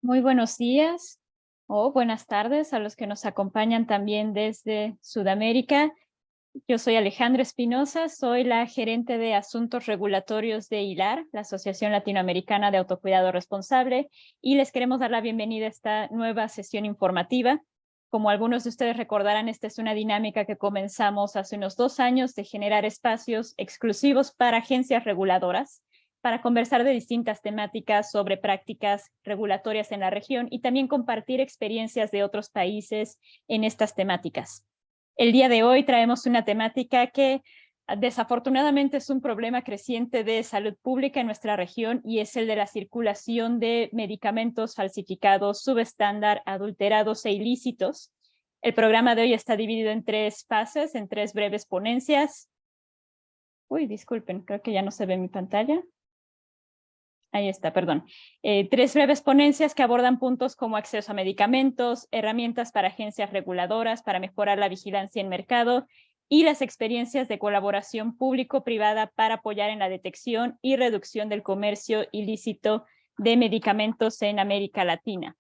Muy buenos días o buenas tardes a los que nos acompañan también desde Sudamérica. Yo soy Alejandra Espinosa, soy la gerente de Asuntos Regulatorios de ILAR, la Asociación Latinoamericana de Autocuidado Responsable, y les queremos dar la bienvenida a esta nueva sesión informativa. Como algunos de ustedes recordarán, esta es una dinámica que comenzamos hace unos 2 años de generar espacios exclusivos para agencias reguladoras, para conversar de distintas temáticas sobre prácticas regulatorias en la región y también compartir experiencias de otros países en estas temáticas. El día de hoy traemos una temática que desafortunadamente es un problema creciente de salud pública en nuestra región y es el de la circulación de medicamentos falsificados, subestándar, adulterados e ilícitos. El programa de hoy está dividido en 3 fases, en 3 breves ponencias. Disculpen, creo que ya no se ve mi pantalla. Ahí está, perdón. 3 breves ponencias que abordan puntos como acceso a medicamentos, herramientas para agencias reguladoras para mejorar la vigilancia en mercado y las experiencias de colaboración público-privada para apoyar en la detección y reducción del comercio ilícito de medicamentos en América Latina.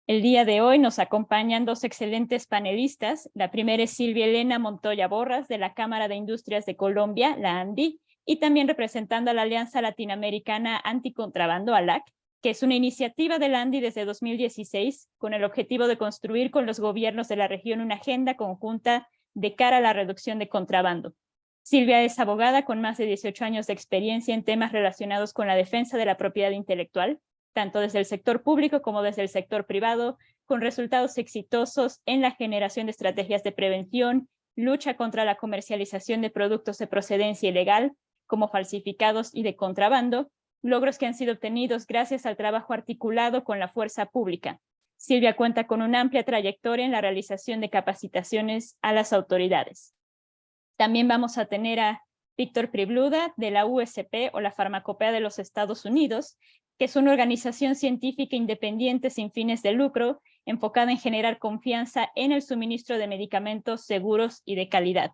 El día de hoy nos acompañan 2 excelentes panelistas. La primera es Silvia Elena Montoya Borras, de la Cámara de Industrias de Colombia, la ANDI, y también representando a la Alianza Latinoamericana Anticontrabando, ALAC, que es una iniciativa del ANDI desde 2016 con el objetivo de construir con los gobiernos de la región una agenda conjunta de cara a la reducción de contrabando. Silvia es abogada con más de 18 años de experiencia en temas relacionados con la defensa de la propiedad intelectual, tanto desde el sector público como desde el sector privado, con resultados exitosos en la generación de estrategias de prevención, lucha contra la comercialización de productos de procedencia ilegal, como falsificados y de contrabando, logros que han sido obtenidos gracias al trabajo articulado con la fuerza pública. Silvia cuenta con una amplia trayectoria en la realización de capacitaciones a las autoridades. También vamos a tener a Víctor Pribluda, de la USP o la Farmacopea de los Estados Unidos, que es una organización científica independiente sin fines de lucro, enfocada en generar confianza en el suministro de medicamentos seguros y de calidad.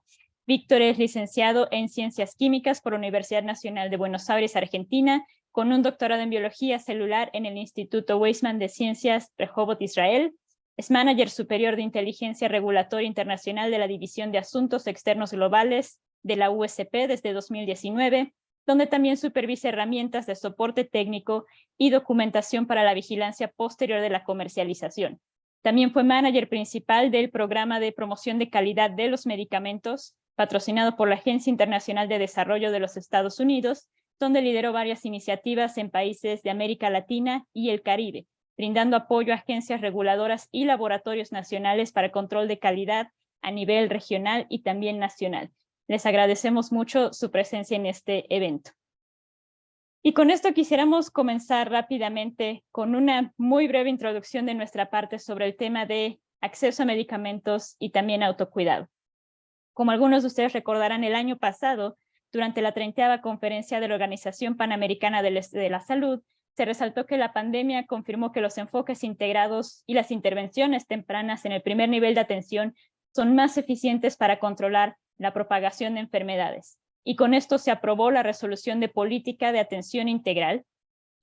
Víctor es licenciado en Ciencias Químicas por la Universidad Nacional de Buenos Aires, Argentina, con un doctorado en Biología Celular en el Instituto Weizmann de Ciencias Rehovot, Israel. Es manager superior de Inteligencia Regulatoria Internacional de la División de Asuntos Externos Globales de la USP desde 2019, donde también supervisa herramientas de soporte técnico y documentación para la vigilancia posterior de la comercialización. También fue manager principal del Programa de Promoción de Calidad de los Medicamentos, patrocinado por la Agencia Internacional de Desarrollo de los Estados Unidos, donde lideró varias iniciativas en países de América Latina y el Caribe, brindando apoyo a agencias reguladoras y laboratorios nacionales para el control de calidad a nivel regional y también nacional. Les agradecemos mucho su presencia en este evento. Y con esto quisiéramos comenzar rápidamente con una muy breve introducción de nuestra parte sobre el tema de acceso a medicamentos y también autocuidado. Como algunos de ustedes recordarán, el año pasado, durante la 30ª Conferencia de la Organización Panamericana de la Salud, se resaltó que la pandemia confirmó que los enfoques integrados y las intervenciones tempranas en el primer nivel de atención son más eficientes para controlar la propagación de enfermedades. Y con esto se aprobó la resolución de política de atención integral,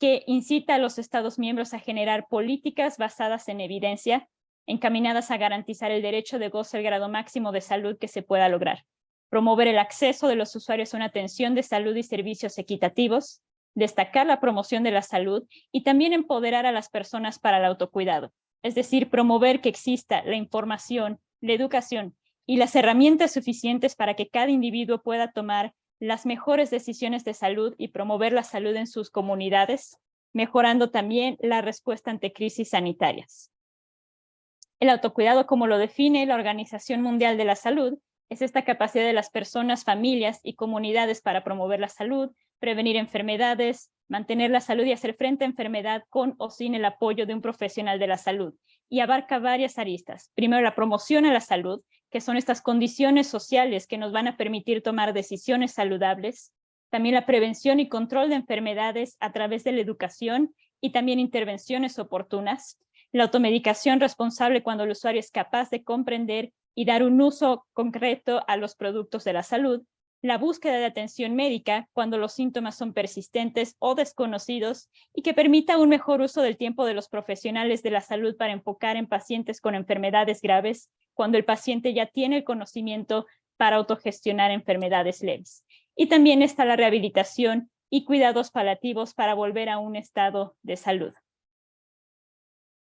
que incita a los Estados miembros a generar políticas basadas en evidencia, encaminadas a garantizar el derecho de goce al grado máximo de salud que se pueda lograr, promover el acceso de los usuarios a una atención de salud y servicios equitativos, destacar la promoción de la salud y también empoderar a las personas para el autocuidado, es decir, promover que exista la información, la educación y las herramientas suficientes para que cada individuo pueda tomar las mejores decisiones de salud y promover la salud en sus comunidades, mejorando también la respuesta ante crisis sanitarias. El autocuidado, como lo define la Organización Mundial de la Salud, es esta capacidad de las personas, familias y comunidades para promover la salud, prevenir enfermedades, mantener la salud y hacer frente a enfermedad con o sin el apoyo de un profesional de la salud. Y abarca varias aristas. Primero, la promoción a la salud, que son estas condiciones sociales que nos van a permitir tomar decisiones saludables. También la prevención y control de enfermedades a través de la educación y también intervenciones oportunas. La automedicación responsable cuando el usuario es capaz de comprender y dar un uso concreto a los productos de la salud, la búsqueda de atención médica cuando los síntomas son persistentes o desconocidos y que permita un mejor uso del tiempo de los profesionales de la salud para enfocar en pacientes con enfermedades graves cuando el paciente ya tiene el conocimiento para autogestionar enfermedades leves. Y también está la rehabilitación y cuidados paliativos para volver a un estado de salud.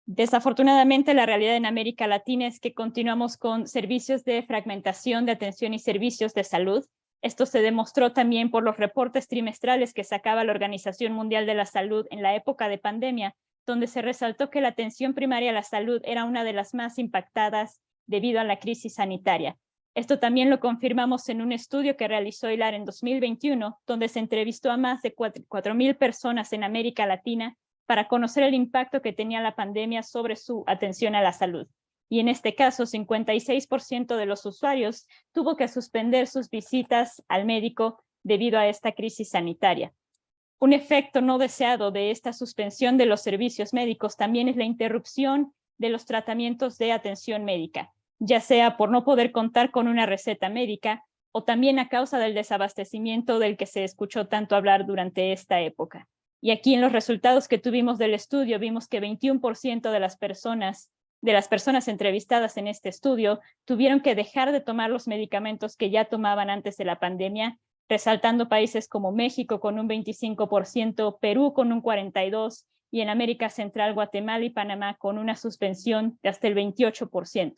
Desafortunadamente, la realidad en América Latina es que continuamos con servicios de fragmentación de atención y servicios de salud. Esto se demostró también por los reportes trimestrales que sacaba la Organización Mundial de la Salud en la época de pandemia, donde se resaltó que la atención primaria a la salud era una de las más impactadas debido a la crisis sanitaria. Esto también lo confirmamos en un estudio que realizó ILAR en 2021, donde se entrevistó a más de 4.000 personas en América Latina para conocer el impacto que tenía la pandemia sobre su atención a la salud. Y en este caso, 56% de los usuarios tuvo que suspender sus visitas al médico debido a esta crisis sanitaria. Un efecto no deseado de esta suspensión de los servicios médicos también es la interrupción de los tratamientos de atención médica, ya sea por no poder contar con una receta médica o también a causa del desabastecimiento del que se escuchó tanto hablar durante esta época. Y aquí en los resultados que tuvimos del estudio vimos que 21% de las personas entrevistadas en este estudio tuvieron que dejar de tomar los medicamentos que ya tomaban antes de la pandemia, resaltando países como México con un 25%, Perú con un 42% y en América Central, Guatemala y Panamá con una suspensión de hasta el 28%.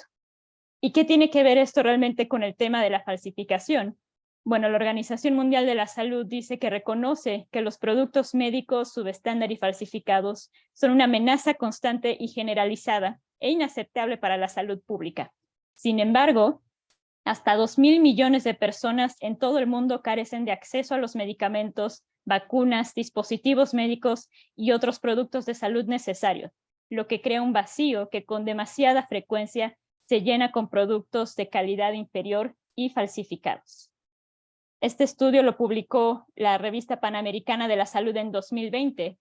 ¿Y qué tiene que ver esto realmente con el tema de la falsificación? Bueno, la Organización Mundial de la Salud dice que reconoce que los productos médicos subestándar y falsificados son una amenaza constante y generalizada e inaceptable para la salud pública. Sin embargo, hasta 2.000 millones de personas en todo el mundo carecen de acceso a los medicamentos, vacunas, dispositivos médicos y otros productos de salud necesarios, lo que crea un vacío que con demasiada frecuencia se llena con productos de calidad inferior y falsificados. Este estudio lo publicó la Revista Panamericana de la Salud en 2020,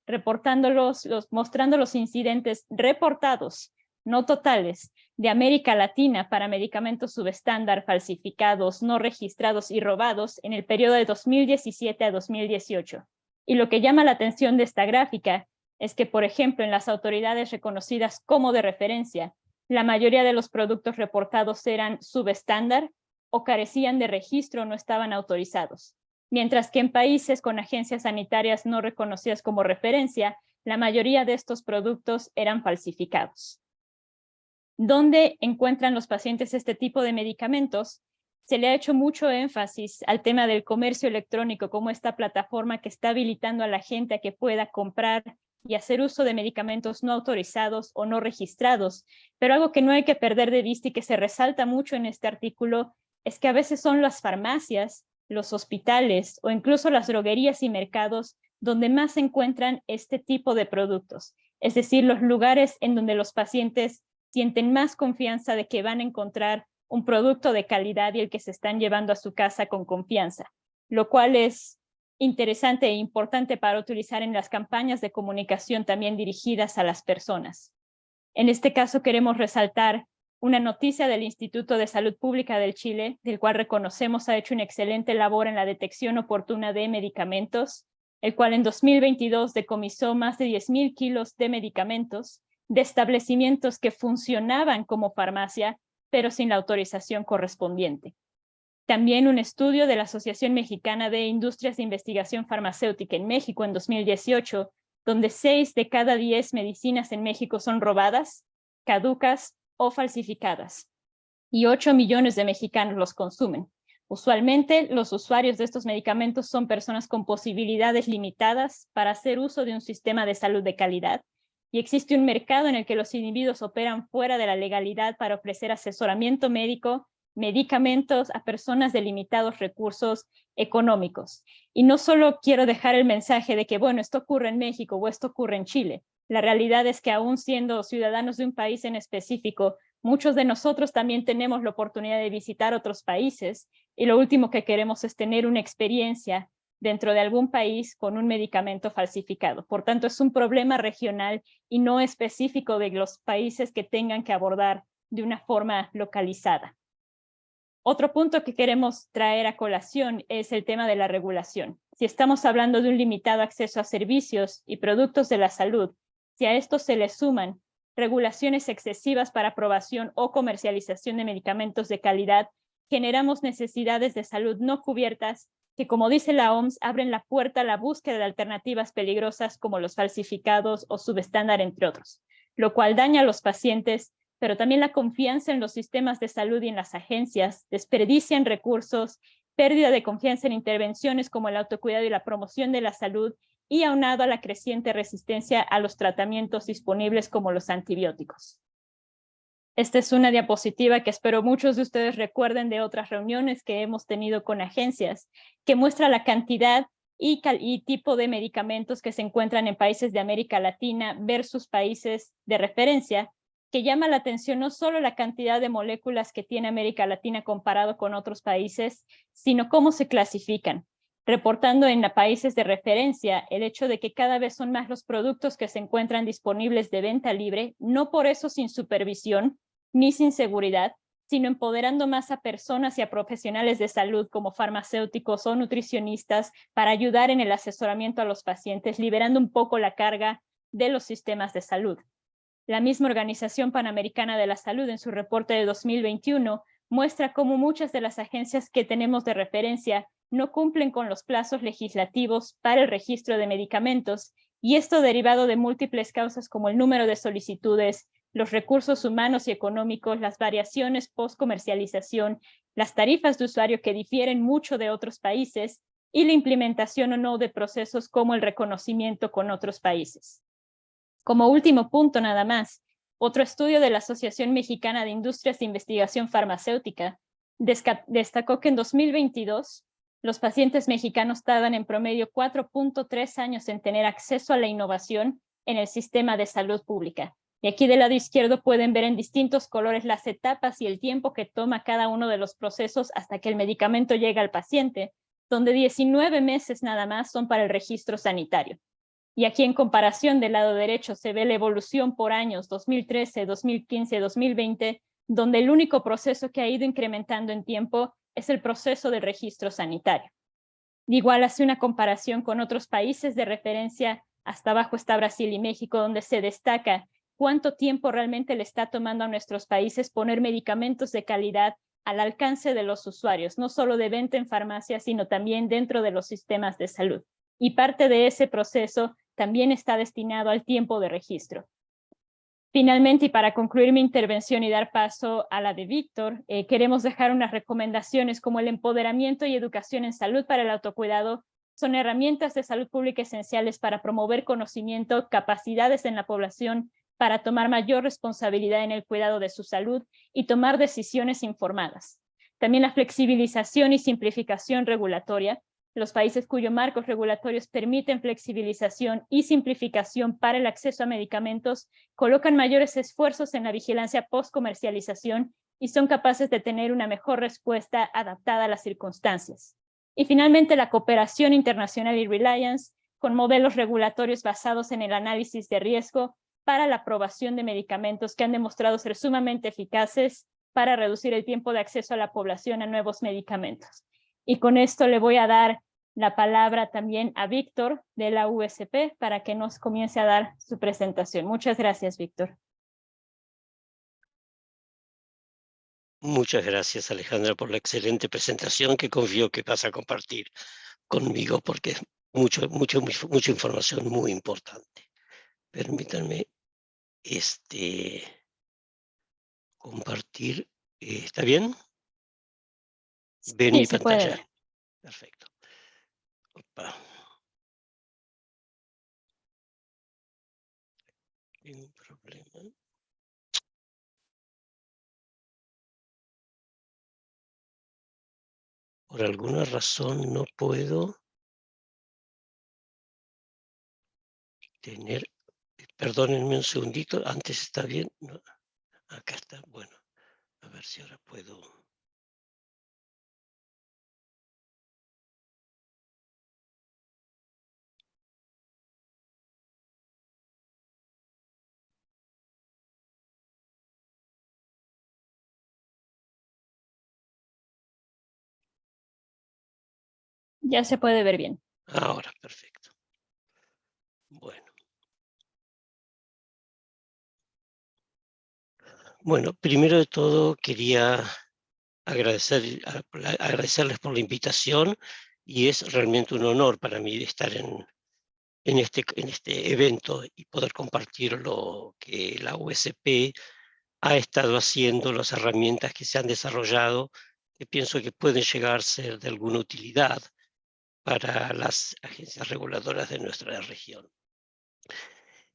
mostrando los incidentes reportados, no totales, de América Latina para medicamentos subestándar, falsificados, no registrados y robados en el periodo de 2017 a 2018. Y lo que llama la atención de esta gráfica es que, por ejemplo, en las autoridades reconocidas como de referencia, la mayoría de los productos reportados eran subestándar o carecían de registro o no estaban autorizados, mientras que en países con agencias sanitarias no reconocidas como referencia, la mayoría de estos productos eran falsificados. ¿Dónde encuentran los pacientes este tipo de medicamentos? Se le ha hecho mucho énfasis al tema del comercio electrónico como esta plataforma que está habilitando a la gente a que pueda comprar y hacer uso de medicamentos no autorizados o no registrados, pero algo que no hay que perder de vista y que se resalta mucho en este artículo es que a veces son las farmacias, los hospitales o incluso las droguerías y mercados donde más se encuentran este tipo de productos, es decir, los lugares en donde los pacientes sienten más confianza de que van a encontrar un producto de calidad y el que se están llevando a su casa con confianza, lo cual es interesante e importante para utilizar en las campañas de comunicación también dirigidas a las personas. En este caso queremos resaltar una noticia del Instituto de Salud Pública del Chile, del cual reconocemos ha hecho una excelente labor en la detección oportuna de medicamentos, el cual en 2022 decomisó más de 10.000 kilos de medicamentos de establecimientos que funcionaban como farmacia, pero sin la autorización correspondiente. También un estudio de la Asociación Mexicana de Industrias de Investigación Farmacéutica en México en 2018, donde 6 de cada 10 medicinas en México son robadas, caducas o falsificadas, y 8 millones de mexicanos los consumen. Usualmente, los usuarios de estos medicamentos son personas con posibilidades limitadas para hacer uso de un sistema de salud de calidad, y existe un mercado en el que los individuos operan fuera de la legalidad para ofrecer asesoramiento médico, medicamentos a personas de limitados recursos económicos. Y no solo quiero dejar el mensaje de que, bueno, esto ocurre en México o esto ocurre en Chile. La realidad es que aún siendo ciudadanos de un país en específico, muchos de nosotros también tenemos la oportunidad de visitar otros países y lo último que queremos es tener una experiencia dentro de algún país con un medicamento falsificado. Por tanto, es un problema regional y no específico de los países que tengan que abordar de una forma localizada. Otro punto que queremos traer a colación es el tema de la regulación. Si estamos hablando de un limitado acceso a servicios y productos de la salud, si a esto se le suman regulaciones excesivas para aprobación o comercialización de medicamentos de calidad, generamos necesidades de salud no cubiertas que, como dice la OMS, abren la puerta a la búsqueda de alternativas peligrosas como los falsificados o subestándar, entre otros, lo cual daña a los pacientes, pero también la confianza en los sistemas de salud y en las agencias, desperdician recursos, pérdida de confianza en intervenciones como el autocuidado y la promoción de la salud, y aunado a la creciente resistencia a los tratamientos disponibles como los antibióticos. Esta es una diapositiva que espero muchos de ustedes recuerden de otras reuniones que hemos tenido con agencias, que muestra la cantidad y tipo de medicamentos que se encuentran en países de América Latina versus países de referencia, que llama la atención no solo la cantidad de moléculas que tiene América Latina comparado con otros países, sino cómo se clasifican, reportando en países de referencia el hecho de que cada vez son más los productos que se encuentran disponibles de venta libre, no por eso sin supervisión ni sin seguridad, sino empoderando más a personas y a profesionales de salud como farmacéuticos o nutricionistas para ayudar en el asesoramiento a los pacientes, liberando un poco la carga de los sistemas de salud. La misma Organización Panamericana de la Salud, en su reporte de 2021, muestra cómo muchas de las agencias que tenemos de referencia no cumplen con los plazos legislativos para el registro de medicamentos, y esto derivado de múltiples causas como el número de solicitudes, los recursos humanos y económicos, las variaciones post-comercialización, las tarifas de usuario que difieren mucho de otros países y la implementación o no de procesos como el reconocimiento con otros países. Como último punto nada más, otro estudio de la Asociación Mexicana de Industrias de Investigación Farmacéutica destacó que en 2022 los pacientes mexicanos tardan en promedio 4.3 años en tener acceso a la innovación en el sistema de salud pública. Y aquí del lado izquierdo pueden ver en distintos colores las etapas y el tiempo que toma cada uno de los procesos hasta que el medicamento llega al paciente, donde 19 meses nada más son para el registro sanitario. Y aquí en comparación del lado derecho se ve la evolución por años 2013, 2015, 2020, donde el único proceso que ha ido incrementando en tiempo es el proceso del registro sanitario. Igual hace una comparación con otros países de referencia, hasta abajo está Brasil y México, donde se destaca cuánto tiempo realmente le está tomando a nuestros países poner medicamentos de calidad al alcance de los usuarios, no solo de venta en farmacias, sino también dentro de los sistemas de salud. Y parte de ese proceso también está destinado al tiempo de registro. Finalmente, y para concluir mi intervención y dar paso a la de Víctor, queremos dejar unas recomendaciones como el empoderamiento y educación en salud para el autocuidado. Son herramientas de salud pública esenciales para promover conocimiento, capacidades en la población, para tomar mayor responsabilidad en el cuidado de su salud y tomar decisiones informadas. También la flexibilización y simplificación regulatoria. Los países cuyos marcos regulatorios permiten flexibilización y simplificación para el acceso a medicamentos colocan mayores esfuerzos en la vigilancia post-comercialización y son capaces de tener una mejor respuesta adaptada a las circunstancias. Y finalmente, la cooperación internacional y reliance, con modelos regulatorios basados en el análisis de riesgo para la aprobación de medicamentos que han demostrado ser sumamente eficaces para reducir el tiempo de acceso a la población a nuevos medicamentos. Y con esto le voy a dar la palabra también a Víctor de la USP para que nos comience a dar su presentación. Muchas gracias, Víctor. Muchas gracias, Alejandra, por la excelente presentación que confío que vas a compartir conmigo porque es mucha información muy importante. Permítanme compartir. ¿Está bien? Ven Sí, mi se puede pantalla. ver. Perfecto. Opa. Tengo un problema. Por alguna razón no puedo tener. Perdónenme un segundito. Antes está bien. No, acá está. Bueno, a ver si ahora puedo. Ya se puede ver bien. Ahora, perfecto. Bueno. Bueno, primero de todo quería agradecerles por la invitación y es realmente un honor para mí estar en este evento y poder compartir lo que la USP ha estado haciendo, las herramientas que se han desarrollado, que pienso que pueden llegar a ser de alguna utilidad para las agencias reguladoras de nuestra región.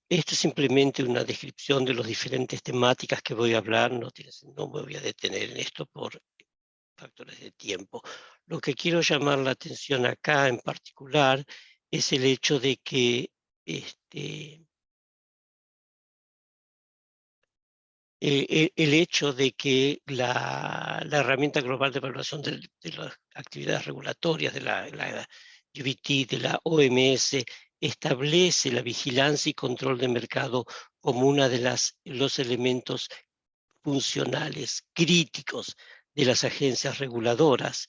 Esto es simplemente una descripción de las diferentes temáticas que voy a hablar, no me voy a detener en esto por factores de tiempo. Lo que quiero llamar la atención acá en particular es el hecho de que este, el hecho de que la herramienta global de evaluación de las actividades regulatorias de la GBT, de la OMS, establece la vigilancia y control de mercado como una de los elementos funcionales críticos de las agencias reguladoras.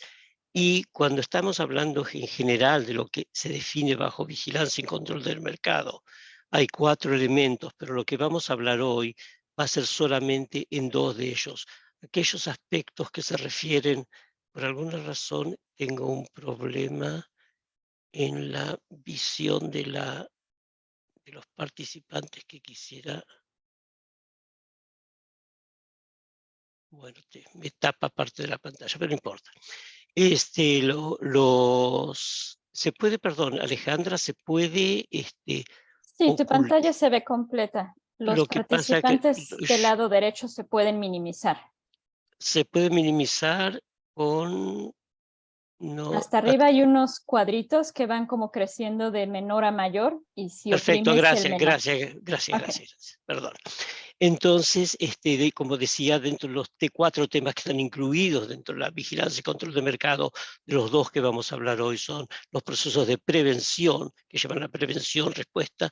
Y cuando estamos hablando en general de lo que se define bajo vigilancia y control del mercado, hay 4 elementos, pero lo que vamos a hablar hoy va a ser solamente en 2 de ellos. Aquellos aspectos que se refieren, por alguna razón, tengo un problema en la visión de los participantes que quisiera. Bueno, me tapa parte de la pantalla, pero no importa. Se puede, perdón, Alejandra, se puede Sí, tu ocultar. pantalla se ve completa. Los Lo que pasa que participantes del lado derecho se pueden minimizar. se puede minimizar con no. Hasta arriba hay unos cuadritos que van como creciendo de menor a mayor y si Perfecto, oprimes el gracias, menor. gracias, gracias, Ok. gracias, gracias. Perdón. Entonces, como decía, dentro de los 4 temas que están incluidos dentro de la vigilancia y control de mercado, de los 2 que vamos a hablar hoy son los procesos de prevención, que llevan la prevención, respuesta,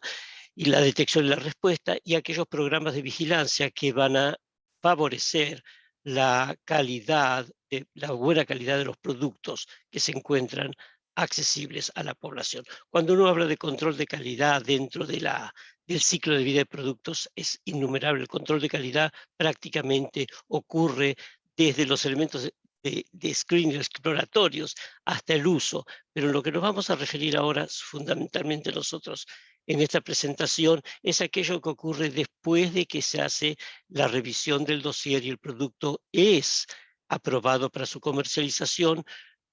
y la detección y la respuesta, y aquellos programas de vigilancia que van a favorecer la calidad, la buena calidad de los productos que se encuentran accesibles a la población. Cuando uno habla de control de calidad dentro del ciclo de vida de productos, es innumerable. El control de calidad prácticamente ocurre desde los elementos de screening exploratorios hasta el uso, pero lo que nos vamos a referir ahora, fundamentalmente nosotros en esta presentación, es aquello que ocurre después de que se hace la revisión del dossier y el producto es aprobado para su comercialización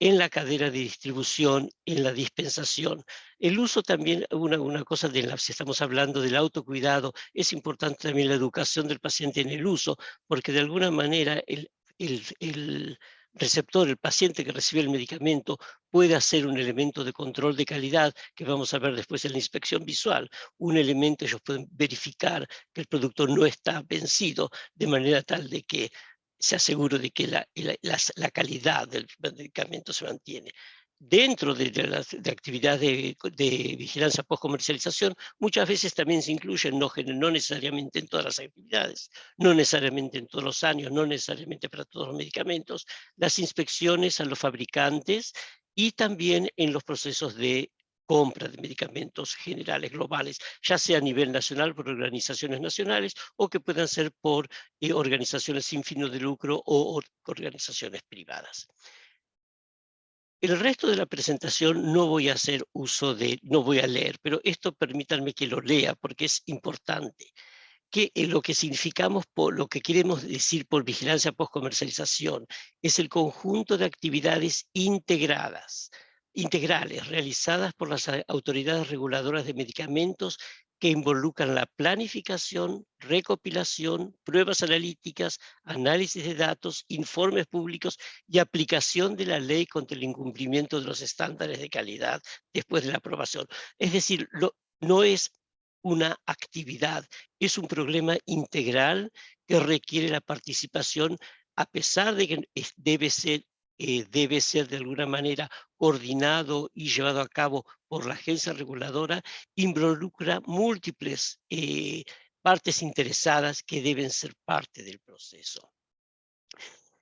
en la cadena de distribución, en la dispensación. El uso también, una cosa si estamos hablando del autocuidado, es importante también la educación del paciente en el uso, porque de alguna manera el receptor, el paciente que recibe el medicamento, puede ser un elemento de control de calidad que vamos a ver después en la inspección visual. Un elemento, ellos pueden verificar que el producto no está vencido de manera tal de que se asegure de que la calidad del medicamento se mantiene. Dentro de las actividades de vigilancia post-comercialización, muchas veces también se incluyen, no necesariamente en todas las actividades, no necesariamente en todos los años, no necesariamente para todos los medicamentos, las inspecciones a los fabricantes y también en los procesos de compra de medicamentos generales, globales, ya sea a nivel nacional por organizaciones nacionales o que puedan ser por organizaciones sin fines de lucro o organizaciones privadas. El resto de la presentación no voy a hacer no voy a leer, pero esto permítanme que lo lea porque es importante. Lo que significamos lo que queremos decir por vigilancia post-comercialización es el conjunto de actividades integrales realizadas por las autoridades reguladoras de medicamentos que involucran la planificación, recopilación, pruebas analíticas, análisis de datos, informes públicos y aplicación de la ley contra el incumplimiento de los estándares de calidad después de la aprobación. Es decir, no es una actividad, es un problema integral que requiere la participación, a pesar de que debe ser de alguna manera coordinado y llevado a cabo por la agencia reguladora, involucra múltiples partes interesadas que deben ser parte del proceso.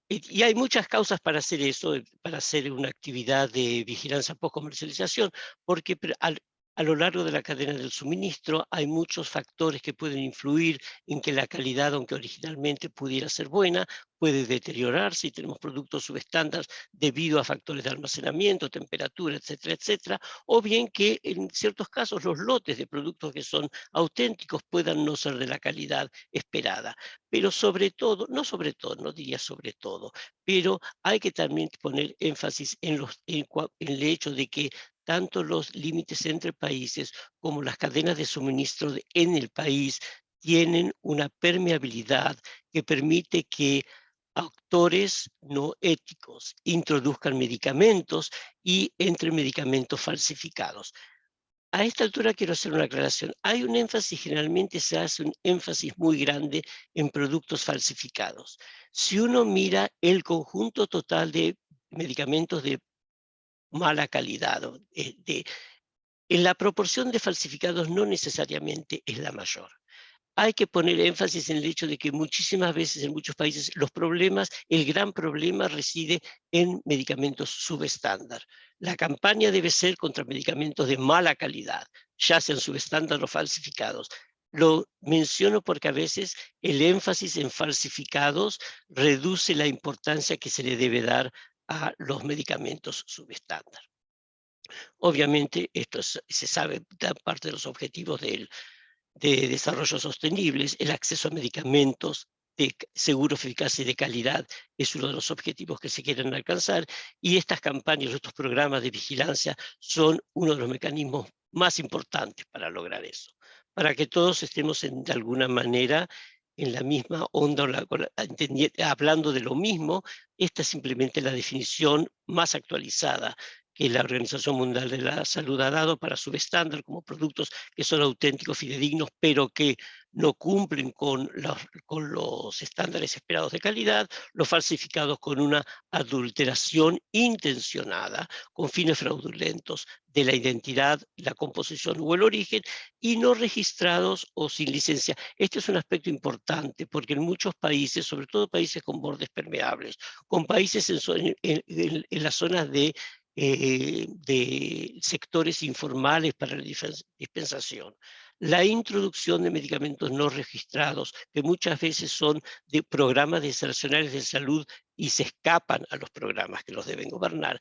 Y hay muchas causas para hacer eso, para hacer una actividad de vigilancia post-comercialización, porque a lo largo de la cadena del suministro hay muchos factores que pueden influir en que la calidad, aunque originalmente pudiera ser buena, puede deteriorarse y tenemos productos subestándar debido a factores de almacenamiento, temperatura, etcétera, etcétera, o bien que en ciertos casos los lotes de productos que son auténticos puedan no ser de la calidad esperada. Pero sobre todo, no diría sobre todo, pero hay que también poner énfasis en el hecho de que tanto los límites entre países como las cadenas de suministro en el país tienen una permeabilidad que permite que actores no éticos introduzcan medicamentos y entre medicamentos falsificados. A esta altura quiero hacer una aclaración. Hay un énfasis, generalmente se hace un énfasis muy grande en productos falsificados. Si uno mira el conjunto total de medicamentos de mala calidad, en la proporción de falsificados no necesariamente es la mayor. Hay que poner énfasis en el hecho de que muchísimas veces en muchos países el gran problema reside en medicamentos subestándar. La campaña debe ser contra medicamentos de mala calidad, ya sean subestándar o falsificados. Lo menciono porque a veces el énfasis en falsificados reduce la importancia que se le debe dar a los medicamentos subestándar. Obviamente, se sabe, da parte de los objetivos de desarrollo sostenibles, el acceso a medicamentos seguro, eficaz y de calidad es uno de los objetivos que se quieren alcanzar, y estas campañas, estos programas de vigilancia son uno de los mecanismos más importantes para lograr eso, para que todos estemos de alguna manera en la misma onda, hablando de lo mismo. Esta es simplemente la definición más actualizada que la Organización Mundial de la Salud ha dado para subestándar como productos que son auténticos, fidedignos, pero que no cumplen con los estándares esperados de calidad, los falsificados con una adulteración intencionada, con fines fraudulentos de la identidad, la composición o el origen, y no registrados o sin licencia. Este es un aspecto importante porque en muchos países, sobre todo países con bordes permeables, con países en las zonas de sectores informales para la dispensación. La introducción de medicamentos no registrados, que muchas veces son de programas nacionales de salud y se escapan a los programas que los deben gobernar,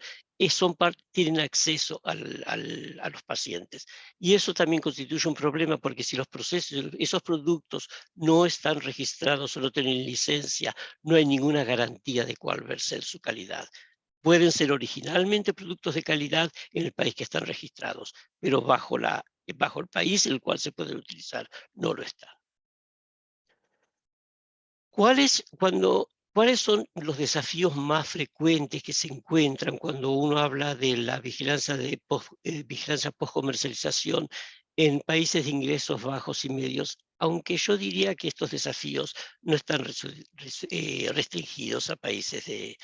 tienen acceso a los pacientes. Y eso también constituye un problema porque si esos productos no están registrados o no tienen licencia, no hay ninguna garantía de cuál va a ser su calidad. Pueden ser originalmente productos de calidad en el país que están registrados, pero bajo el país en el cual se pueden utilizar no lo están. ¿Cuáles son los desafíos más frecuentes que se encuentran cuando uno habla de la vigilancia post-comercialización en países de ingresos bajos y medios? Aunque yo diría que estos desafíos no están restringidos a países de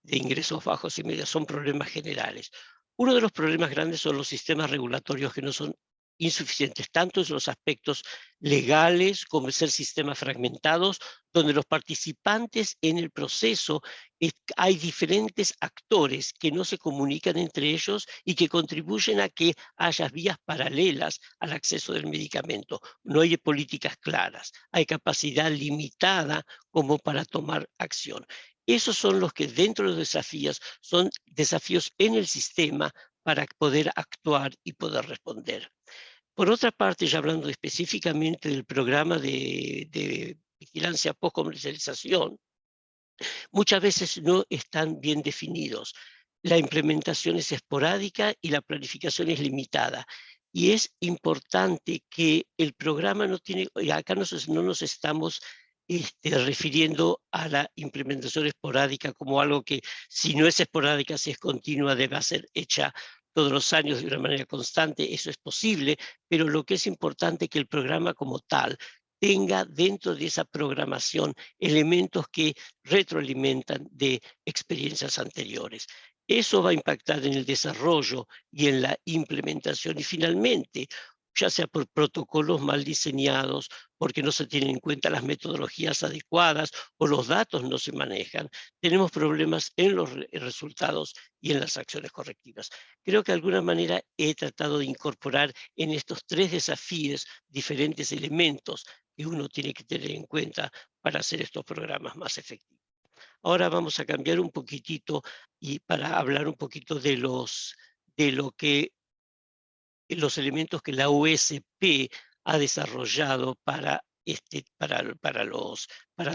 ingresos bajos y medios, son problemas generales. Uno de los problemas grandes son los sistemas regulatorios que no son insuficientes, tanto en los aspectos legales como en ser sistemas fragmentados, donde los participantes en el proceso, hay diferentes actores que no se comunican entre ellos y que contribuyen a que haya vías paralelas al acceso del medicamento. No hay políticas claras, hay capacidad limitada como para tomar acción. Esos son los que dentro de los desafíos son desafíos en el sistema para poder actuar y poder responder. Por otra parte, ya hablando específicamente del programa de vigilancia post-comercialización, muchas veces no están bien definidos. La implementación es esporádica y la planificación es limitada. Y es importante que el programa no tiene, y acá no nos estamos refiriendo a la implementación esporádica como algo que, si no es esporádica, si es continua, debe ser hecha todos los años de una manera constante. Eso es posible, pero lo que es importante es que el programa como tal tenga dentro de esa programación elementos que retroalimentan de experiencias anteriores. Eso va a impactar en el desarrollo y en la implementación. Y finalmente, ya sea por protocolos mal diseñados, porque no se tienen en cuenta las metodologías adecuadas o los datos no se manejan, tenemos problemas en los resultados y en las acciones correctivas. Creo que de alguna manera he tratado de incorporar en estos tres desafíos diferentes elementos que uno tiene que tener en cuenta para hacer estos programas más efectivos. Ahora vamos a cambiar un poquitito y para hablar un poquito de lo que los elementos que la OSP ha desarrollado para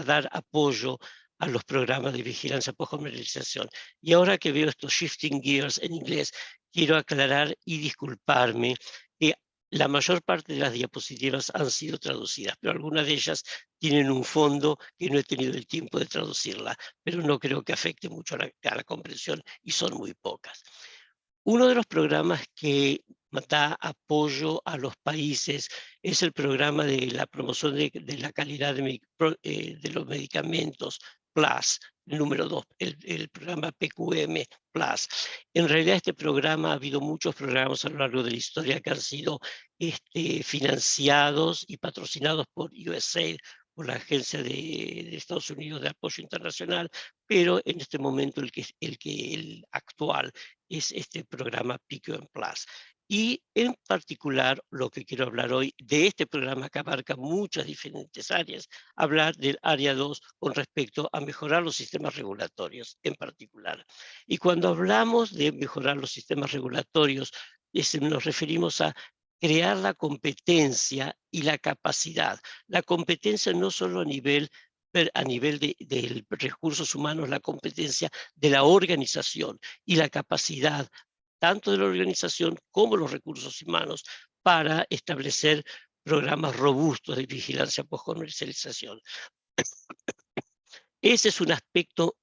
dar apoyo a los programas de vigilancia post-comercialización. Y ahora que veo estos shifting gears en inglés, quiero aclarar y disculparme que la mayor parte de las diapositivas han sido traducidas, pero algunas de ellas tienen un fondo que no he tenido el tiempo de traducirla, pero no creo que afecte mucho a la comprensión y son muy pocas. Uno de los programas que da apoyo a los países es el programa de la promoción de la calidad de los medicamentos Plus, el número 2, el programa PQM Plus. En realidad este programa, ha habido muchos programas a lo largo de la historia que han sido financiados y patrocinados por USAID, por la Agencia de Estados Unidos de Apoyo Internacional, pero en este momento el actual es este programa PQM Plus. Y en particular, lo que quiero hablar hoy de este programa que abarca muchas diferentes áreas, hablar del área 2 con respecto a mejorar los sistemas regulatorios en particular. Y cuando hablamos de mejorar los sistemas regulatorios, nos referimos a crear la competencia y la capacidad. La competencia no solo a nivel de recursos humanos, la competencia de la organización y la capacidad tanto de la organización como los recursos humanos para establecer programas robustos de vigilancia post-comercialización. Ese es un aspecto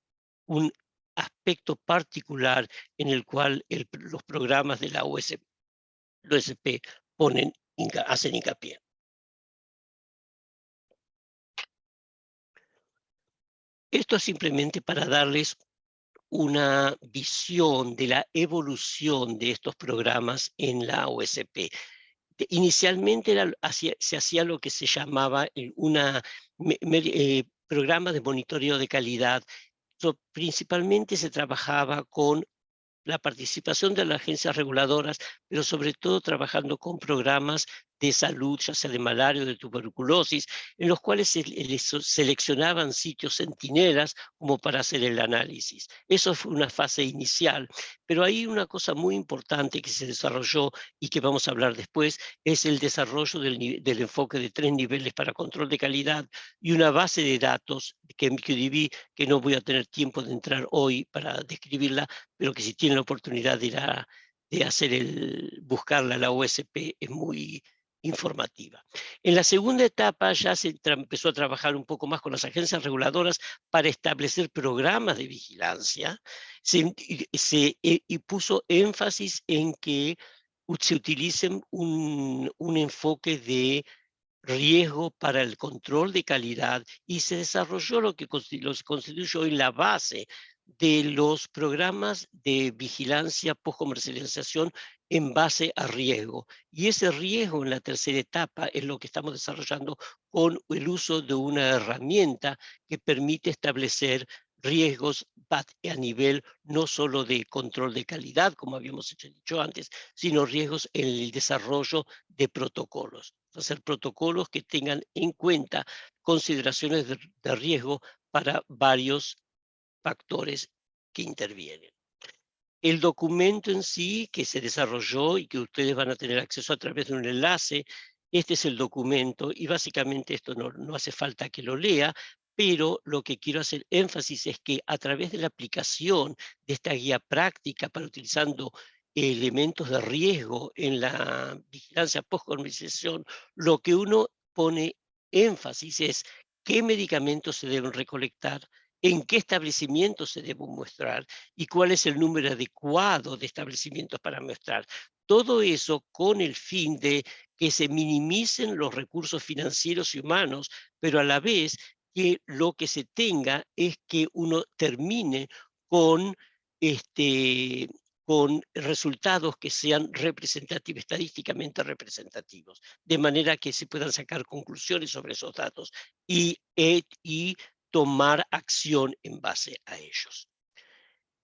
particular en el cual los programas de la OSP hacen hincapié. Esto es simplemente para darles una visión de la evolución de estos programas en la OSP. Inicialmente se hacía lo que se llamaba programa de monitoreo de calidad. Principalmente se trabajaba con la participación de las agencias reguladoras, pero sobre todo trabajando con programas de salud, ya sea de malaria o de tuberculosis, en los cuales se seleccionaban sitios centinelas como para hacer el análisis. Eso fue una fase inicial, pero hay una cosa muy importante que se desarrolló y que vamos a hablar después, es el desarrollo del enfoque de 3 niveles para control de calidad y una base de datos que no voy a tener tiempo de entrar hoy para describirla, pero que si tienen la oportunidad de buscarla, la OSP es muy informativa. En la segunda etapa ya se empezó a trabajar un poco más con las agencias reguladoras para establecer programas de vigilancia y puso énfasis en que se utilicen un enfoque de riesgo para el control de calidad y se desarrolló lo que constituye hoy la base de los programas de vigilancia post-comercialización en base a riesgo. Y ese riesgo en la tercera etapa es lo que estamos desarrollando con el uso de una herramienta que permite establecer riesgos a nivel no solo de control de calidad, como habíamos dicho antes, sino riesgos en el desarrollo de protocolos. Hacer protocolos que tengan en cuenta consideraciones de riesgo para varios factores que intervienen. El documento en sí que se desarrolló y que ustedes van a tener acceso a través de un enlace, este es el documento y básicamente esto no hace falta que lo lea, pero lo que quiero hacer énfasis es que a través de la aplicación de esta guía práctica para utilizando elementos de riesgo en la vigilancia post-comercialización, lo que uno pone énfasis es qué medicamentos se deben recolectar, en qué establecimientos se deben mostrar y cuál es el número adecuado de establecimientos para mostrar. Todo eso con el fin de que se minimicen los recursos financieros y humanos, pero a la vez que lo que se tenga es que uno termine con con resultados que sean representativos, estadísticamente representativos, de manera que se puedan sacar conclusiones sobre esos datos y tomar acción en base a ellos.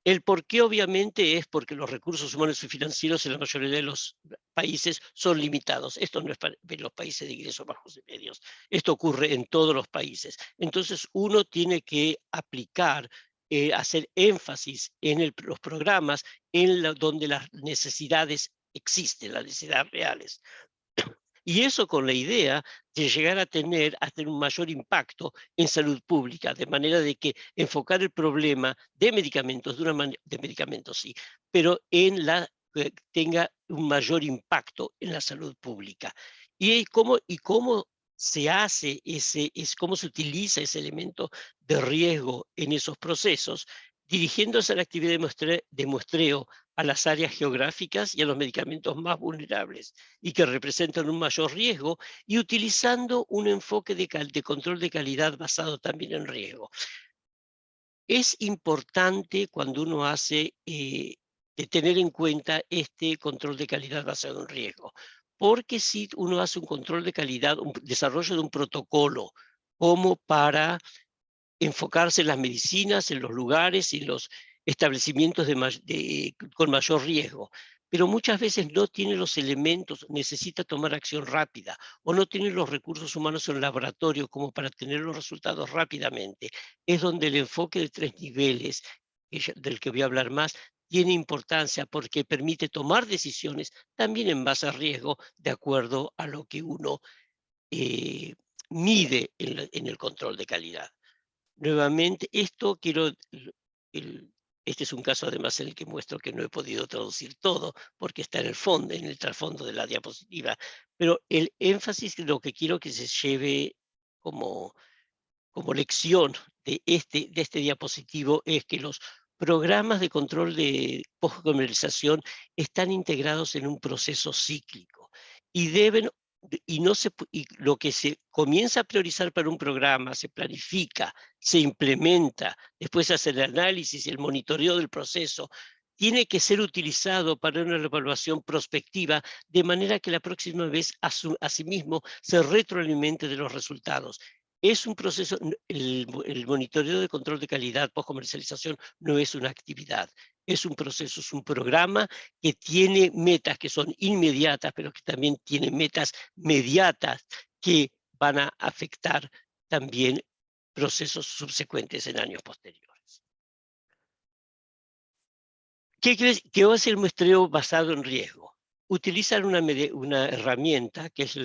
El porqué, obviamente, es porque los recursos humanos y financieros en la mayoría de los países son limitados. Esto no es para los países de ingresos bajos y medios. Esto ocurre en todos los países. Entonces, uno tiene que aplicar, hacer énfasis en los programas donde las necesidades existen, las necesidades reales. Y eso con la idea de llegar a tener un mayor impacto en salud pública, de manera de que enfocar el problema de medicamentos, de medicamentos sí, pero tenga un mayor impacto en la salud pública. Y cómo se hace cómo se utiliza ese elemento de riesgo en esos procesos, dirigiéndose a la actividad de muestreo a las áreas geográficas y a los medicamentos más vulnerables y que representan un mayor riesgo, y utilizando un enfoque de control de calidad basado también en riesgo. Es importante cuando uno hace, de tener en cuenta este control de calidad basado en riesgo, porque si uno hace un control de calidad, un desarrollo de un protocolo como para enfocarse en las medicinas, en los lugares y en los establecimientos con mayor riesgo, pero muchas veces no tiene los elementos, necesita tomar acción rápida o no tiene los recursos humanos en el laboratorio como para tener los resultados rápidamente. Es donde el enfoque de 3 niveles, del que voy a hablar más, tiene importancia porque permite tomar decisiones también en base a riesgo de acuerdo a lo que uno eh, mide en el control de calidad. Nuevamente, esto quiero, el- este es un caso además en el que muestro que no he podido traducir todo porque está en el fondo, en el trasfondo de la diapositiva, pero el énfasis de lo que quiero que se lleve como, como lección de este diapositivo es que los programas de control de postcomercialización están integrados en un proceso cíclico y deben y no se y lo que se comienza a priorizar para un programa, se planifica, se implementa, después se hace el análisis y el monitoreo del proceso, tiene que ser utilizado para una evaluación prospectiva, de manera que la próxima vez asimismo se retroalimente de los resultados. Es un proceso, el monitoreo de control de calidad post-comercialización no es una actividad, es un proceso, es un programa que tiene metas que son inmediatas, pero que también tiene metas mediatas que van a afectar también procesos subsecuentes en años posteriores. ¿Qué va a ser el muestreo basado en riesgo? Utilizan una herramienta que es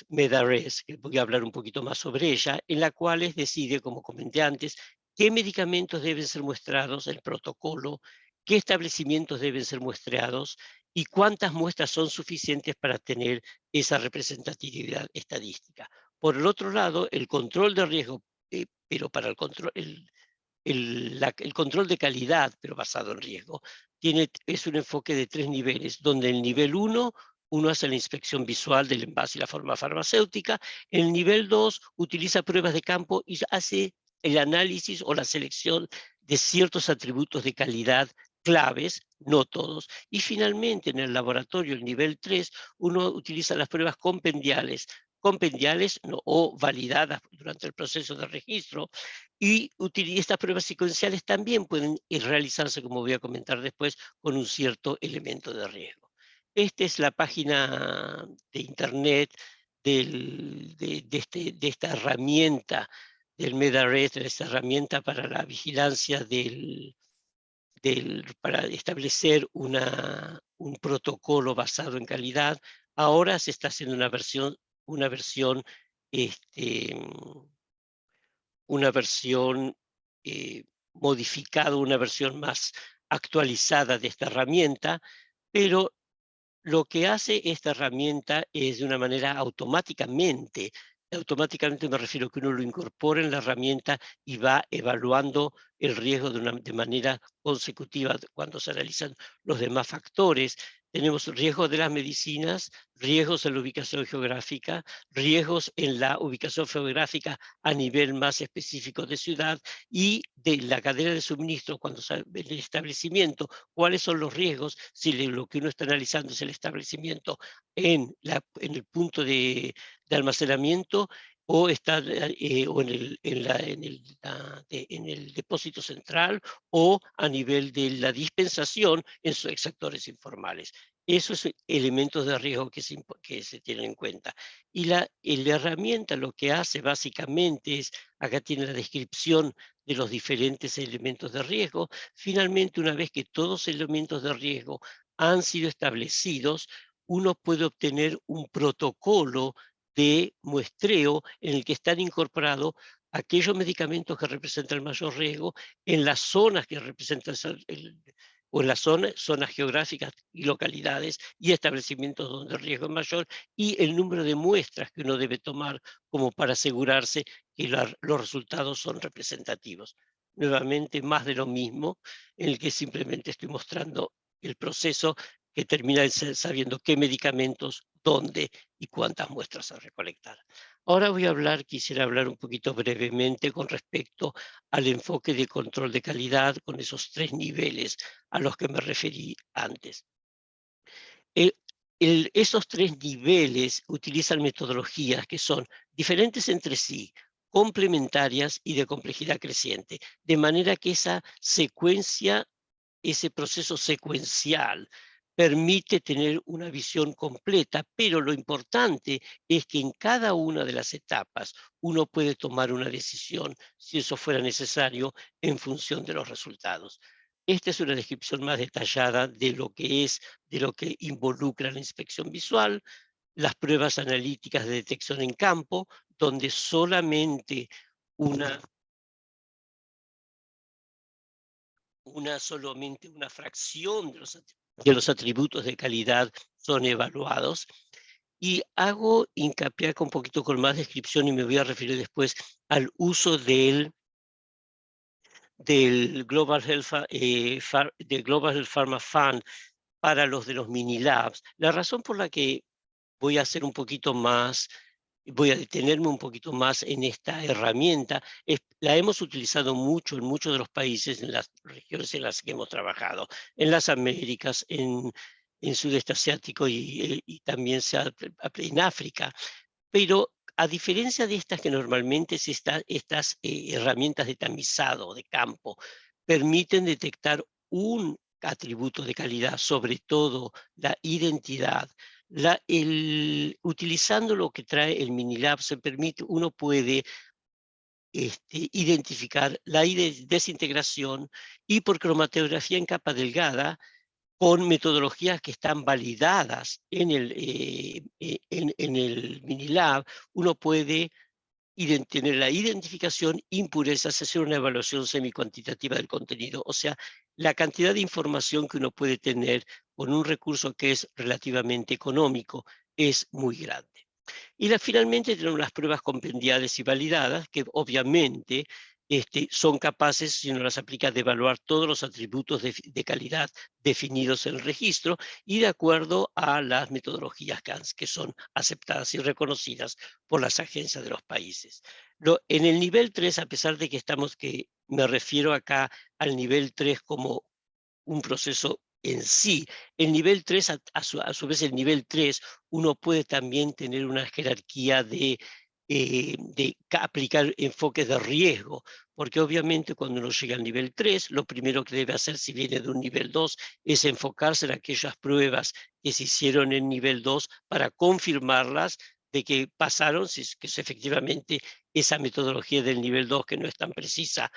MedAres, que voy a hablar un poquito más sobre ella, en la cual decide, como comenté antes, qué medicamentos deben ser muestrados, el protocolo, qué establecimientos deben ser muestreados y cuántas muestras son suficientes para tener esa representatividad estadística. Por el otro lado, el control de riesgo, pero para el control de calidad, pero basado en riesgo, es un enfoque de 3 niveles, donde el nivel 1, uno hace la inspección visual del envase y la forma farmacéutica. El nivel 2 utiliza pruebas de campo y hace el análisis o la selección de ciertos atributos de calidad claves, no todos. Y finalmente, en el laboratorio, el nivel 3, uno utiliza las pruebas compendiales o validadas durante el proceso de registro, y estas pruebas secuenciales también pueden realizarse, como voy a comentar después, con un cierto elemento de riesgo. Esta es la página de internet de esta herramienta del MedAres, de esta herramienta para la vigilancia para establecer un protocolo basado en calidad. Ahora se está haciendo una versión este, una versión modificada, una versión más actualizada de esta herramienta, pero lo que hace esta herramienta es de una manera automáticamente me refiero que uno lo incorpora en la herramienta y va evaluando el riesgo de manera consecutiva cuando se realizan los demás factores, Tenemos riesgos de las medicinas, riesgos en la ubicación geográfica, riesgos en la ubicación geográfica a nivel más específico de ciudad y de la cadena de suministro, cuando el establecimiento, cuáles son los riesgos si lo que uno está analizando es el establecimiento en el punto de almacenamiento o está o en el depósito central o a nivel de la dispensación en sectores informales. Esos elementos de riesgo que se tienen en cuenta. Y la herramienta lo que hace básicamente es, acá tiene la descripción de los diferentes elementos de riesgo. Finalmente, una vez que todos los elementos de riesgo han sido establecidos, uno puede obtener un protocolo de muestreo en el que están incorporados aquellos medicamentos que representan el mayor riesgo en las zonas que representan o en las zonas geográficas y localidades y establecimientos donde el riesgo es mayor, y el número de muestras que uno debe tomar como para asegurarse que los resultados son representativos. Nuevamente, más de lo mismo, en el que simplemente estoy mostrando el proceso que termina sabiendo qué medicamentos, dónde y cuántas muestras a recolectar. Ahora quisiera hablar un poquito brevemente con respecto al enfoque de control de calidad con esos 3 niveles a los que me referí antes. Eh, Esos 3 niveles utilizan metodologías que son diferentes entre sí, complementarias y de complejidad creciente, de manera que ese proceso secuencial permite tener una visión completa, pero lo importante es que en cada una de las etapas uno puede tomar una decisión, si eso fuera necesario, en función de los resultados. Esta es una descripción más detallada de lo que involucra la inspección visual, las pruebas analíticas de detección en campo, donde una solamente una fracción de los atributos de calidad son evaluados. Y hago hincapié acá un poquito con más descripción y me voy a referir después al uso del Global Health Pharma Fund para los de los mini labs. La razón por la que voy a hacer un poquito más, voy a detenerme un poquito más en esta herramienta, la hemos utilizado mucho en muchos de los países, en las regiones en las que hemos trabajado, en las Américas, en Sudeste Asiático y también en África. Pero a diferencia de estas que normalmente estas herramientas de tamizado de campo permiten detectar un atributo de calidad, sobre todo la identidad. Utilizando lo que trae el Minilab, uno puede identificar la desintegración y por cromatografía en capa delgada, con metodologías que están validadas en el Minilab, uno puede tener la identificación, impurezas, hacer una evaluación semicuantitativa del contenido. O sea, la cantidad de información que uno puede tener con un recurso que es relativamente económico es muy grande. Y finalmente tenemos las pruebas compendiales y validadas, que obviamente son capaces, si uno las aplica, de evaluar todos los atributos de calidad definidos en el registro y de acuerdo a las metodologías CANS, que son aceptadas y reconocidas por las agencias de los países. En el nivel 3, a pesar de que me refiero acá al nivel 3 como un proceso en sí. El nivel 3, a su vez, el nivel 3, uno puede también tener una jerarquía de aplicar enfoques de riesgo, porque obviamente cuando uno llega al nivel 3, lo primero que debe hacer si viene de un nivel 2 es enfocarse en aquellas pruebas que se hicieron en nivel 2 para confirmarlas de que pasaron, si es que efectivamente esa metodología del nivel 2 que no es tan precisa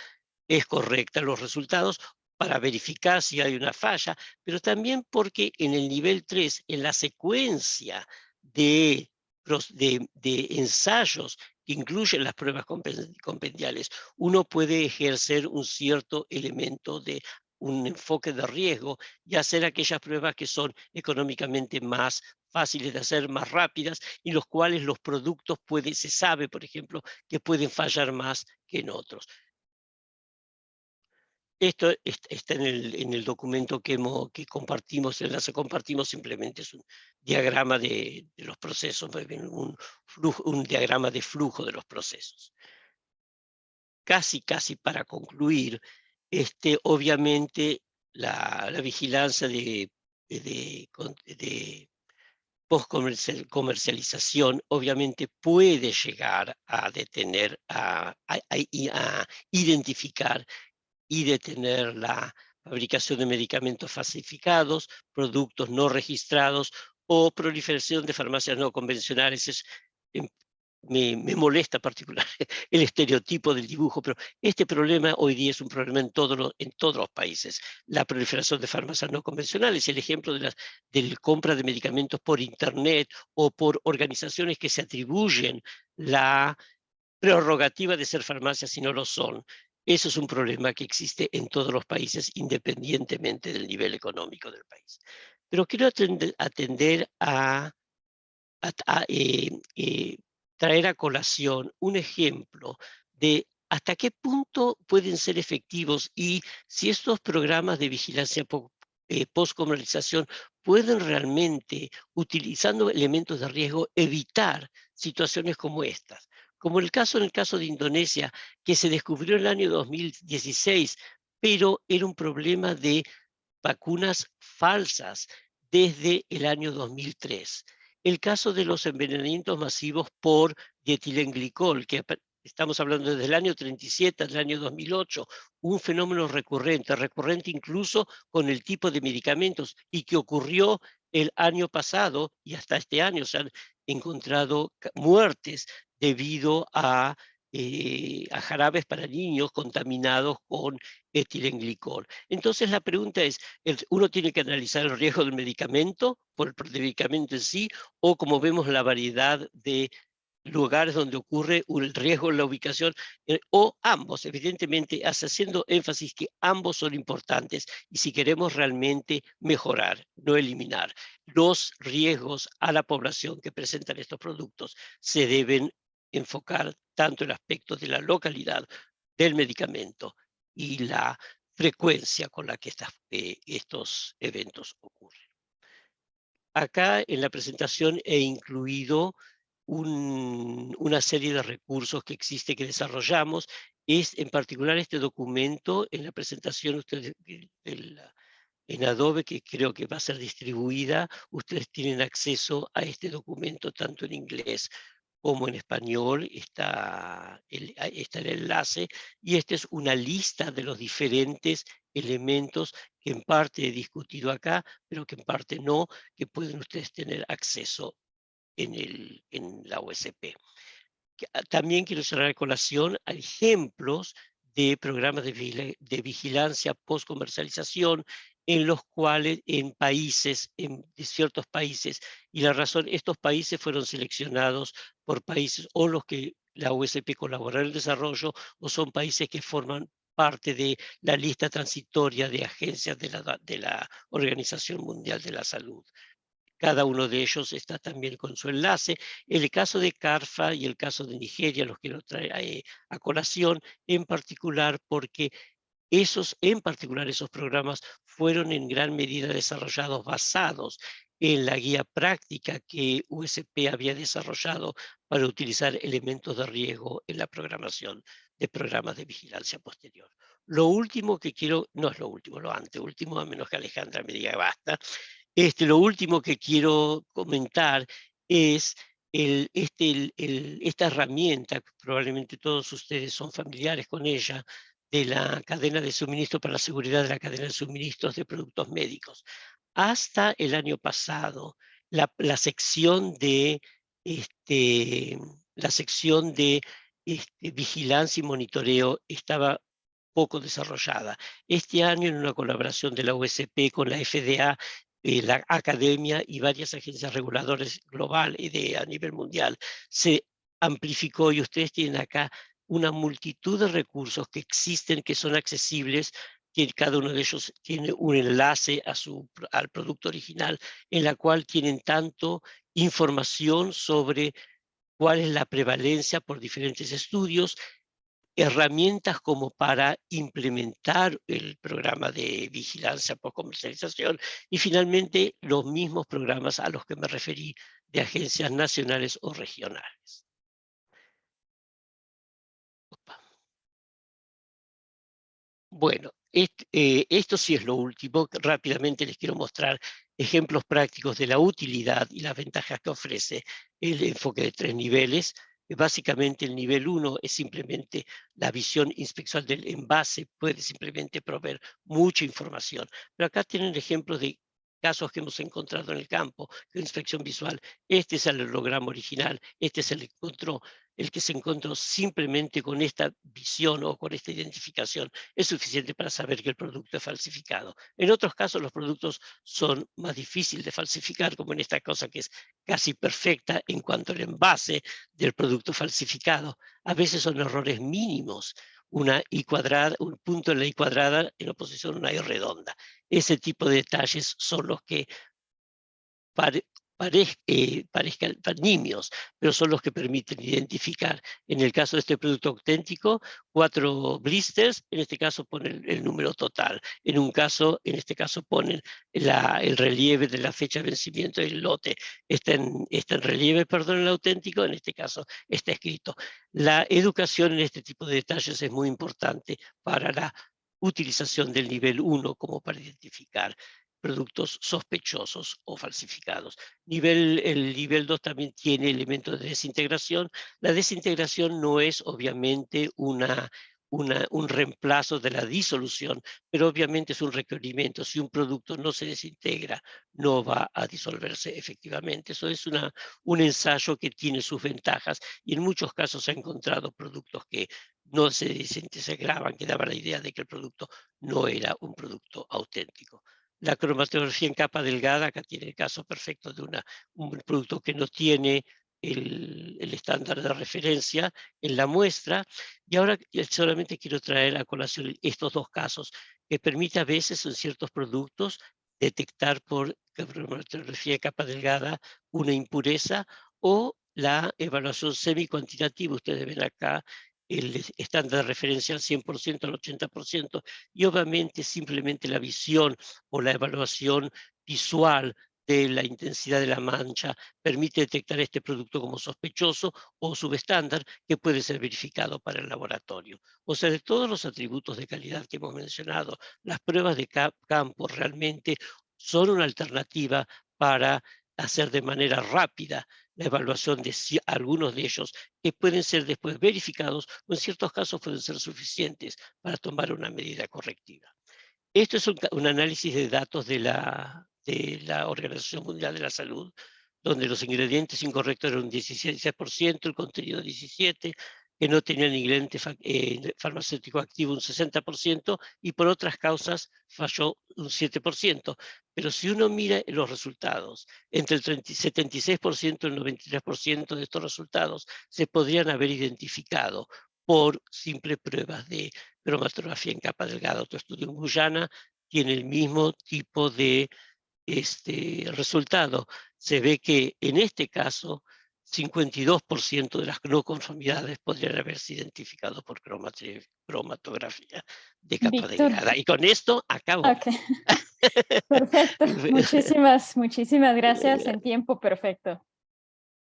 es correcta los resultados para verificar si hay una falla, pero también porque en el nivel 3, en la secuencia de, de ensayos que incluyen las pruebas compendiales, uno puede ejercer un cierto elemento de un enfoque de riesgo y hacer aquellas pruebas que son económicamente más fáciles de hacer, más rápidas, y los cuales los productos se sabe, por ejemplo, que pueden fallar más que en otros. Esto está en el documento que compartimos, el enlace compartimos, simplemente es un diagrama de los procesos, más bien un diagrama de flujo de los procesos. Casi para concluir, obviamente la vigilancia de comercialización obviamente puede llegar a detener, a identificar y detener la fabricación de medicamentos falsificados, productos no registrados o proliferación de farmacias no convencionales. Em, me molesta particular el estereotipo del dibujo, pero este problema hoy día es un problema en todos los países. La proliferación de farmacias no convencionales, el ejemplo de la compra de medicamentos por Internet o por organizaciones que se atribuyen la prerrogativa de ser farmacias y no lo son. Eso es un problema que existe en todos los países, independientemente del nivel económico del país. Pero quiero atender a traer a colación un ejemplo de hasta qué punto pueden ser efectivos y si estos programas de vigilancia post-comercialización pueden realmente, utilizando elementos de riesgo, evitar situaciones como estas. Como en el caso de Indonesia, que se descubrió en el año 2016, pero era un problema de vacunas falsas desde el año 2003. El caso de los envenenamientos masivos por dietilenglicol, que estamos hablando desde el año 37 al año 2008, un fenómeno recurrente incluso con el tipo de medicamentos y que ocurrió el año pasado y hasta este año se han encontrado muertes debido a jarabes para niños contaminados con etilenglicol. Entonces la pregunta es, uno tiene que analizar el riesgo del medicamento, por el medicamento en sí, o como vemos la variedad de lugares donde ocurre el riesgo en la ubicación, o ambos, evidentemente, haciendo énfasis que ambos son importantes y si queremos realmente mejorar, no eliminar los riesgos a la población que presentan estos productos, se deben enfocar tanto el aspecto de la localidad del medicamento y la frecuencia con la que estos eventos ocurren. Acá en la presentación he incluido una serie de recursos que existe, que desarrollamos. Es en particular este documento, en la presentación ustedes, en Adobe, que creo que va a ser distribuida, ustedes tienen acceso a este documento tanto en inglés como en español, está el enlace, y esta es una lista de los diferentes elementos que en parte he discutido acá, pero que en parte no, que pueden ustedes tener acceso en la OSP. También quiero cerrar a colación a ejemplos de programas de vigilancia post-comercialización en los cuales de ciertos países, y la razón, estos países fueron seleccionados por países o los que la USP colabora en el desarrollo o son países que forman parte de la lista transitoria de agencias de la Organización Mundial de la Salud. Cada uno de ellos está también con su enlace. El caso de CARFA y el caso de Nigeria los quiero traer a colación, en particular porque esos programas fueron en gran medida desarrollados basados en la guía práctica que USP había desarrollado para utilizar elementos de riesgo en la programación de programas de vigilancia posterior. Lo último que quiero, no es lo último, lo anteúltimo, a menos que Alejandra me diga basta, lo último que quiero comentar es esta herramienta, que probablemente todos ustedes son familiares con ella, de la cadena de suministro para la seguridad de la cadena de suministros de productos médicos. Hasta el año pasado, la sección de, este, la sección de vigilancia y monitoreo estaba poco desarrollada. Este año, en una colaboración de la USP con la FDA, la academia y varias agencias reguladoras global y a nivel mundial, se amplificó y ustedes tienen acá una multitud de recursos que existen, que son accesibles, que cada uno de ellos tiene un enlace al producto original, en la cual tienen tanto información sobre cuál es la prevalencia por diferentes estudios, herramientas como para implementar el programa de vigilancia por comercialización y finalmente los mismos programas a los que me referí de agencias nacionales o regionales. Opa. Bueno, esto sí es lo último. Rápidamente les quiero mostrar ejemplos prácticos de la utilidad y las ventajas que ofrece el enfoque de 3 niveles. Básicamente el nivel 1 es simplemente la visión inspeccional del envase, puede simplemente proveer mucha información. Pero acá tienen ejemplos de casos que hemos encontrado en el campo, de inspección visual. Este es el holograma original, este es el que se encontró simplemente con esta visión o con esta identificación es suficiente para saber que el producto es falsificado. En otros casos los productos son más difíciles de falsificar, como en esta cosa que es casi perfecta en cuanto al envase del producto falsificado. A veces son errores mínimos, una I cuadrada, un punto en la I cuadrada en oposición a una I redonda. Ese tipo de detalles son los que parezcan nimios, pero son los que permiten identificar. En el caso de este producto auténtico, 4 blisters, en este caso ponen el número total. En este caso ponen el relieve de la fecha de vencimiento del lote. Está en relieve, perdón, el auténtico, en este caso está escrito. La educación en este tipo de detalles es muy importante para la utilización del nivel 1 como para identificar productos sospechosos o falsificados. El nivel 2 también tiene elementos de desintegración. La desintegración no es obviamente un reemplazo de la disolución, pero obviamente es un requerimiento. Si un producto no se desintegra, no va a disolverse efectivamente. Eso es un ensayo que tiene sus ventajas y en muchos casos se ha encontrado productos que no se desintegraban, que daban la idea de que el producto no era un producto auténtico. La cromatografía en capa delgada, acá tiene el caso perfecto de un producto que no tiene el estándar de referencia en la muestra. Y ahora solamente quiero traer a colación estos dos casos, que permite a veces en ciertos productos detectar por cromatografía en capa delgada una impureza o la evaluación semi-cuantitativa. Ustedes ven acá el estándar de referencia al 100%, al 80%, y obviamente simplemente la visión o la evaluación visual de la intensidad de la mancha permite detectar este producto como sospechoso o subestándar que puede ser verificado para el laboratorio. O sea, de todos los atributos de calidad que hemos mencionado, las pruebas de campo realmente son una alternativa para hacer de manera rápida la evaluación de algunos de ellos que pueden ser después verificados o en ciertos casos pueden ser suficientes para tomar una medida correctiva. Esto es un análisis de datos de la Organización Mundial de la Salud, donde los ingredientes incorrectos eran un 16%, el contenido 17%, que no tenían ingrediente farmacéutico activo un 60%, y por otras causas falló un 7%. Pero si uno mira los resultados, entre el 76% y el 93% de estos resultados se podrían haber identificado por simple pruebas de cromatografía en capa delgada. Otro estudio en Guyana tiene el mismo tipo de resultado. Se ve que en este caso 52% de las no conformidades podrían haberse identificado por cromatografía de capa Víctor, delgada. Y con esto acabo. ok, perfecto. Muchísimas gracias en tiempo perfecto.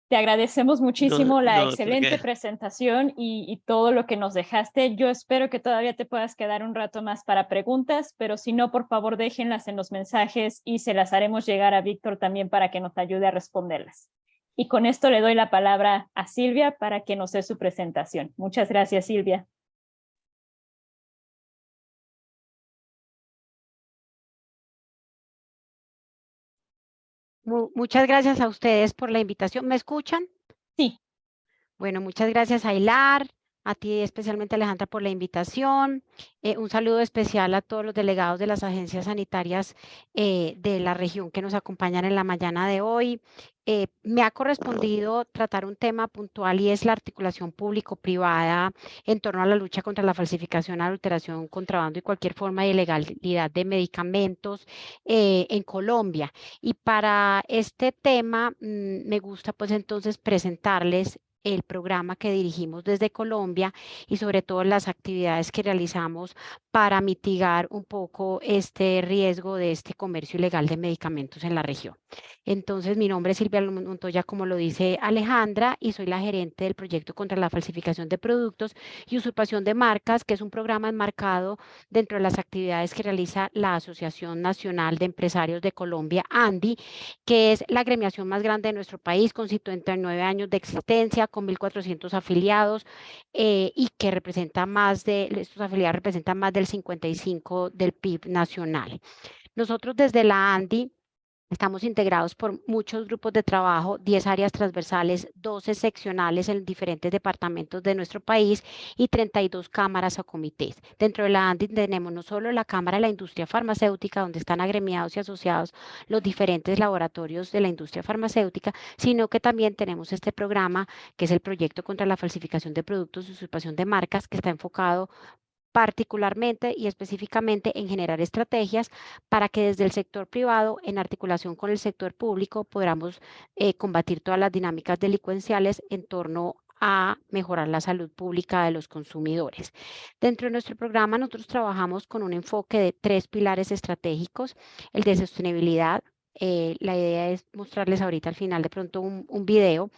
Te agradecemos No, muchísimo la no, excelente porque presentación y todo lo que nos dejaste. Yo espero que todavía te puedas quedar un rato más para preguntas, pero si no, por favor, déjenlas en los mensajes y se las haremos llegar a Víctor también para que nos ayude a responderlas. Y con esto le doy la palabra a Silvia para que nos dé su presentación. Muchas gracias, Silvia. Muchas gracias a ustedes por la invitación. ¿Me escuchan? Sí. Bueno, muchas gracias a Hilar, a ti especialmente Alejandra por la invitación. Un saludo especial a todos los delegados de las agencias sanitarias de la región que nos acompañan en la mañana de hoy. Me ha correspondido tratar un tema puntual y es la articulación público-privada en torno a la lucha contra la falsificación, adulteración, contrabando y cualquier forma de ilegalidad de medicamentos en Colombia. Y para este tema me gusta pues entonces presentarles el programa que dirigimos desde Colombia y sobre todo las actividades que realizamos para mitigar un poco este riesgo de este comercio ilegal de medicamentos en la región. Entonces, mi nombre es Silvia Montoya, como lo dice Alejandra, y soy la gerente del proyecto contra la falsificación de productos y usurpación de marcas, que es un programa enmarcado dentro de las actividades que realiza la Asociación Nacional de Empresarios de Colombia, ANDI, que es la agremiación más grande de nuestro país, con 109 años de existencia, con 1.400 afiliados y que estos afiliados representan más del 55% del PIB nacional. Nosotros desde la ANDI estamos integrados por muchos grupos de trabajo, 10 áreas transversales, 12 seccionales en diferentes departamentos de nuestro país y 32 cámaras o comités. Dentro de la ANDI tenemos no solo la Cámara de la Industria Farmacéutica, donde están agremiados y asociados los diferentes laboratorios de la industria farmacéutica, sino que también tenemos este programa, que es el Proyecto contra la Falsificación de Productos y Usurpación de Marcas, que está enfocado particularmente y específicamente en generar estrategias para que desde el sector privado, en articulación con el sector público, podamos combatir todas las dinámicas delincuenciales en torno a mejorar la salud pública de los consumidores. Dentro de nuestro programa, nosotros trabajamos con un enfoque de 3 pilares estratégicos: el de sostenibilidad. La idea es mostrarles ahorita al final de pronto un video.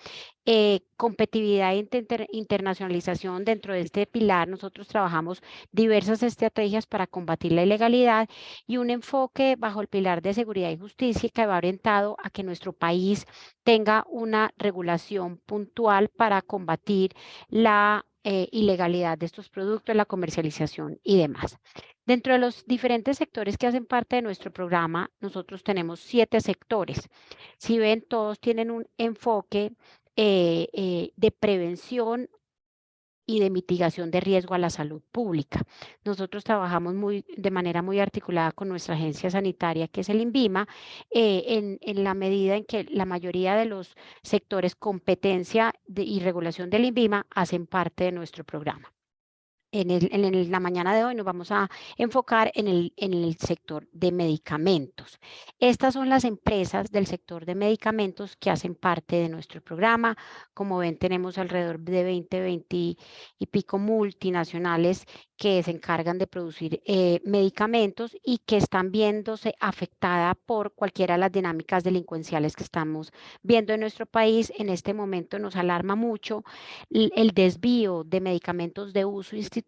Competitividad e internacionalización. Dentro de este pilar nosotros trabajamos diversas estrategias para combatir la ilegalidad y un enfoque bajo el pilar de seguridad y justicia que va orientado a que nuestro país tenga una regulación puntual para combatir la ilegalidad de estos productos, la comercialización y demás. Dentro de los diferentes sectores que hacen parte de nuestro programa, nosotros tenemos 7 sectores. Si ven, todos tienen un enfoque de prevención y de mitigación de riesgo a la salud pública. Nosotros trabajamos de manera muy articulada con nuestra agencia sanitaria, que es el INVIMA, en la medida en que la mayoría de los sectores competencia y regulación del INVIMA hacen parte de nuestro programa. En la mañana de hoy nos vamos a enfocar en el sector de medicamentos. Estas son las empresas del sector de medicamentos que hacen parte de nuestro programa. Como ven, tenemos alrededor de 20 y pico multinacionales que se encargan de producir medicamentos y que están viéndose afectada por cualquiera de las dinámicas delincuenciales que estamos viendo en nuestro país. En este momento nos alarma mucho el desvío de medicamentos de uso institucional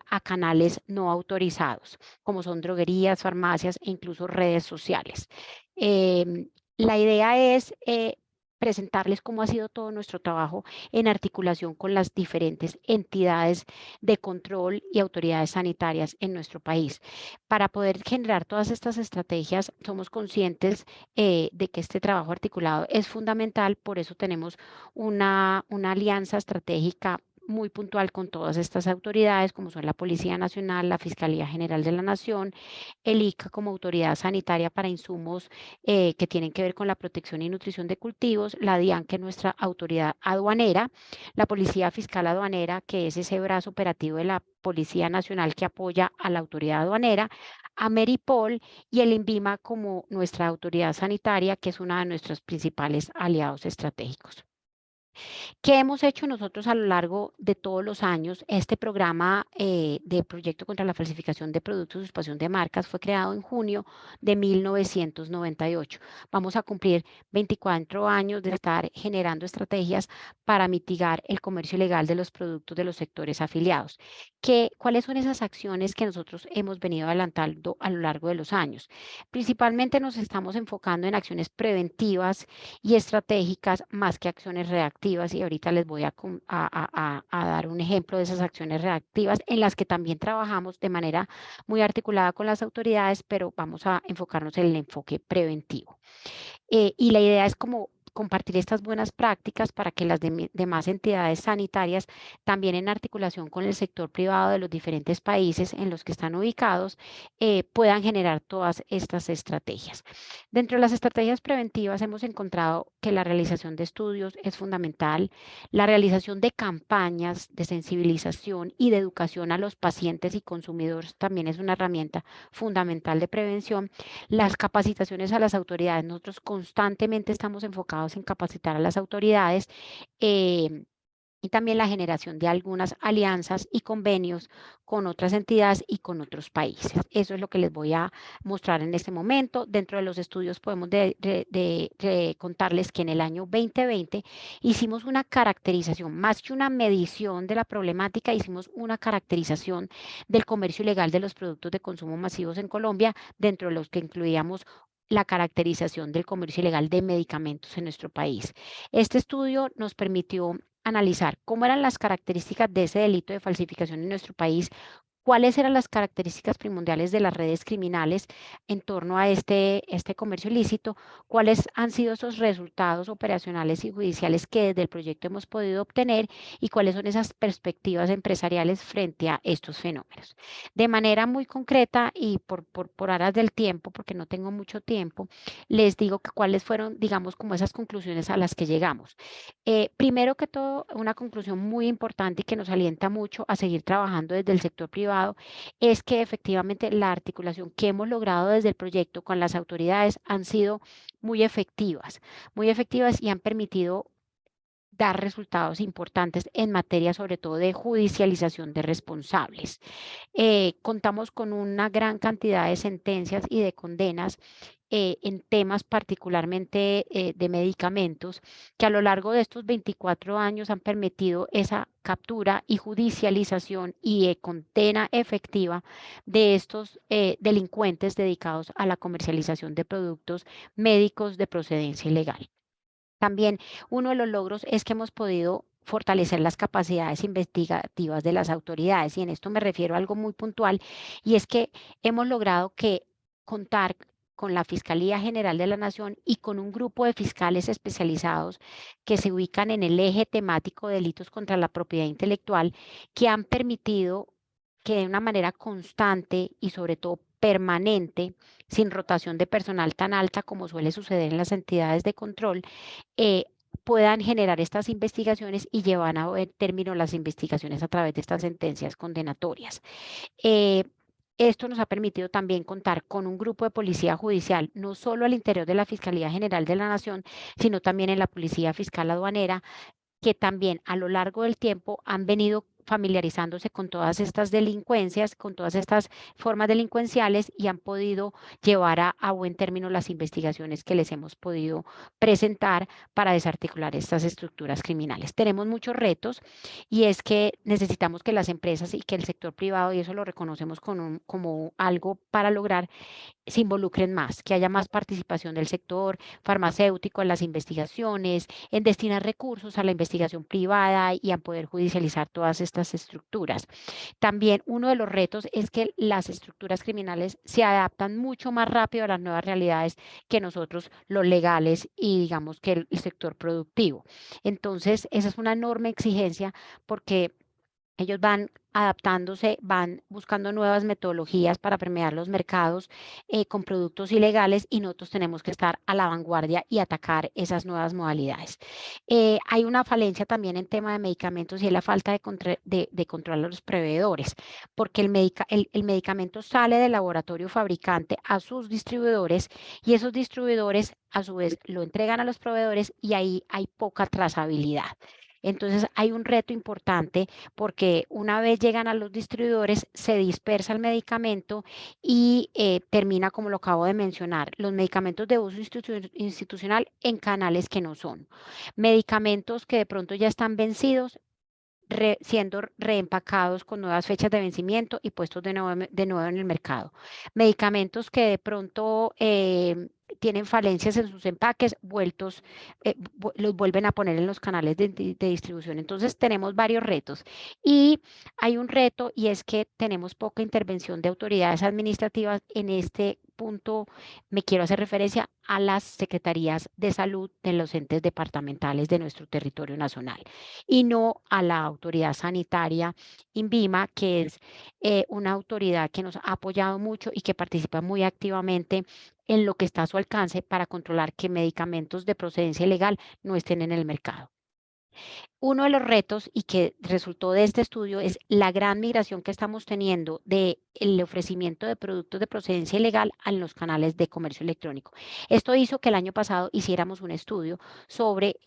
a canales no autorizados, como son droguerías, farmacias e incluso redes sociales. La idea es presentarles cómo ha sido todo nuestro trabajo en articulación con las diferentes entidades de control y autoridades sanitarias en nuestro país. Para poder generar todas estas estrategias, somos conscientes de que este trabajo articulado es fundamental. Por eso tenemos una alianza estratégica muy puntual con todas estas autoridades, como son la Policía Nacional, la Fiscalía General de la Nación, el ICA como autoridad sanitaria para insumos que tienen que ver con la protección y nutrición de cultivos, la DIAN, que es nuestra autoridad aduanera, la Policía Fiscal Aduanera, que es ese brazo operativo de la Policía Nacional que apoya a la autoridad aduanera, Ameripol, y el INVIMA como nuestra autoridad sanitaria, que es una de nuestros principales aliados estratégicos. ¿Qué hemos hecho nosotros a lo largo de todos los años? Este programa de Proyecto contra la Falsificación de Productos y Usurpación de Marcas fue creado en junio de 1998. Vamos a cumplir 24 años de estar generando estrategias para mitigar el comercio ilegal de los productos de los sectores afiliados. ¿Cuáles son esas acciones que nosotros hemos venido adelantando a lo largo de los años? Principalmente nos estamos enfocando en acciones preventivas y estratégicas más que acciones reactivas, y ahorita les voy a dar un ejemplo de esas acciones reactivas en las que también trabajamos de manera muy articulada con las autoridades, pero vamos a enfocarnos en el enfoque preventivo. Y la idea es como compartir estas buenas prácticas para que las demás entidades sanitarias, también en articulación con el sector privado de los diferentes países en los que están ubicados, puedan generar todas estas estrategias. Dentro de las estrategias preventivas hemos encontrado que la realización de estudios es fundamental, la realización de campañas de sensibilización y de educación a los pacientes y consumidores también es una herramienta fundamental de prevención. Las capacitaciones a las autoridades, nosotros constantemente estamos enfocados en capacitar a las autoridades y también la generación de algunas alianzas y convenios con otras entidades y con otros países. Eso es lo que les voy a mostrar en este momento. Dentro de los estudios podemos contarles que en el año 2020 hicimos una caracterización, más que una medición de la problemática, hicimos una caracterización del comercio ilegal de los productos de consumo masivos en Colombia, dentro de los que incluíamos la caracterización del comercio ilegal de medicamentos en nuestro país. Este estudio nos permitió analizar cómo eran las características de ese delito de falsificación en nuestro país, cuáles eran las características primordiales de las redes criminales en torno a este comercio ilícito, cuáles han sido esos resultados operacionales y judiciales que desde el proyecto hemos podido obtener y cuáles son esas perspectivas empresariales frente a estos fenómenos. De manera muy concreta y por aras del tiempo, porque no tengo mucho tiempo, les digo que cuáles fueron, digamos, como esas conclusiones a las que llegamos. Primero que todo, una conclusión muy importante y que nos alienta mucho a seguir trabajando desde el sector privado es que efectivamente la articulación que hemos logrado desde el proyecto con las autoridades han sido muy efectivas y han permitido dar resultados importantes en materia sobre todo de judicialización de responsables. Contamos con una gran cantidad de sentencias y de condenas en temas particularmente de medicamentos que a lo largo de estos 24 años han permitido esa captura y judicialización y condena efectiva de estos delincuentes dedicados a la comercialización de productos médicos de procedencia ilegal. También uno de los logros es que hemos podido fortalecer las capacidades investigativas de las autoridades, y en esto me refiero a algo muy puntual, y es que hemos logrado contar con la Fiscalía General de la Nación y con un grupo de fiscales especializados que se ubican en el eje temático de delitos contra la propiedad intelectual, que han permitido que de una manera constante y sobre todo permanente, sin rotación de personal tan alta como suele suceder en las entidades de control, eh, puedan generar estas investigaciones y llevar a buen término las investigaciones a través de estas sentencias condenatorias. Eh, Esto nos ha permitido también contar con un grupo de policía judicial, no solo al interior de la Fiscalía General de la Nación, sino también en la Policía Fiscal Aduanera, que también a lo largo del tiempo han venido familiarizándose con todas estas delincuencias, con todas estas formas delincuenciales y han podido llevar a buen término las investigaciones que les hemos podido presentar para desarticular estas estructuras criminales. Tenemos muchos retos y es que necesitamos que las empresas y que el sector privado, y eso lo reconocemos como algo para lograr, se involucren más, que haya más participación del sector farmacéutico en las investigaciones, en destinar recursos a la investigación privada y a poder judicializar todas estas estructuras. También uno de los retos es que las estructuras criminales se adaptan mucho más rápido a las nuevas realidades que nosotros, los legales y digamos que el sector productivo. Entonces, esa es una enorme exigencia porque ellos van adaptándose, van buscando nuevas metodologías para premiar los mercados con productos ilegales y nosotros tenemos que estar a la vanguardia y atacar esas nuevas modalidades. Hay una falencia también en tema de medicamentos y es la falta de control a los proveedores, porque el medicamento sale del laboratorio fabricante a sus distribuidores y esos distribuidores a su vez lo entregan a los proveedores y ahí hay poca trazabilidad. Entonces hay un reto importante porque una vez llegan a los distribuidores se dispersa el medicamento y termina, como lo acabo de mencionar, los medicamentos de uso institucional en canales que no son. Medicamentos que de pronto ya están vencidos siendo reempacados con nuevas fechas de vencimiento y puestos de nuevo en el mercado. Medicamentos que de pronto tienen falencias en sus empaques, los vuelven a poner en los canales de distribución. Entonces tenemos varios retos y hay un reto y es que tenemos poca intervención de autoridades administrativas. En este punto me quiero hacer referencia a las secretarías de salud de los entes departamentales de nuestro territorio nacional y no a la autoridad sanitaria INVIMA, que es una autoridad que nos ha apoyado mucho y que participa muy activamente en lo que está a su alcance para controlar que medicamentos de procedencia ilegal no estén en el mercado. Uno de los retos y que resultó de este estudio es la gran migración que estamos teniendo del ofrecimiento de productos de procedencia ilegal a los canales de comercio electrónico. Esto hizo que el año pasado hiciéramos un estudio sobre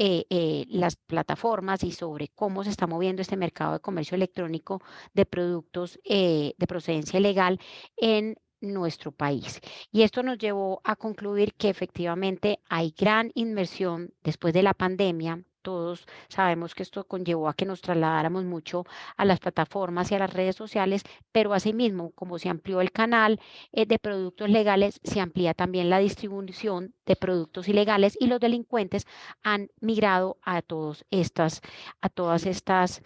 las plataformas y sobre cómo se está moviendo este mercado de comercio electrónico de productos de procedencia ilegal en nuestro país. Y esto nos llevó a concluir que efectivamente hay gran inversión después de la pandemia. Todos sabemos que esto conllevó a que nos trasladáramos mucho a las plataformas y a las redes sociales, pero asimismo, como se amplió el canal de productos legales, se amplía también la distribución de productos ilegales y los delincuentes han migrado a todas estas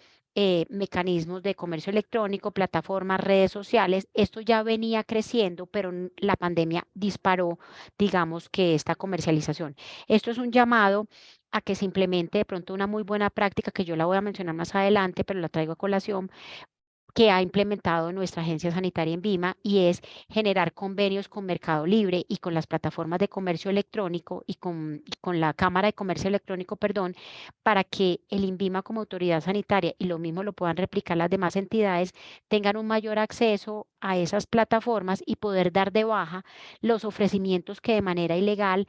mecanismos de comercio electrónico, plataformas, redes sociales. Esto ya venía creciendo, pero la pandemia disparó, digamos, que esta comercialización. Esto es un llamado a que se implemente de pronto una muy buena práctica que yo la voy a mencionar más adelante, pero la traigo a colación, que ha implementado nuestra agencia sanitaria en Vima, y es generar convenios con Mercado Libre y con las plataformas de comercio electrónico y con la Cámara de Comercio Electrónico, perdón, para que el INVIMA como autoridad sanitaria, y lo mismo lo puedan replicar las demás entidades, tengan un mayor acceso a esas plataformas y poder dar de baja los ofrecimientos que de manera ilegal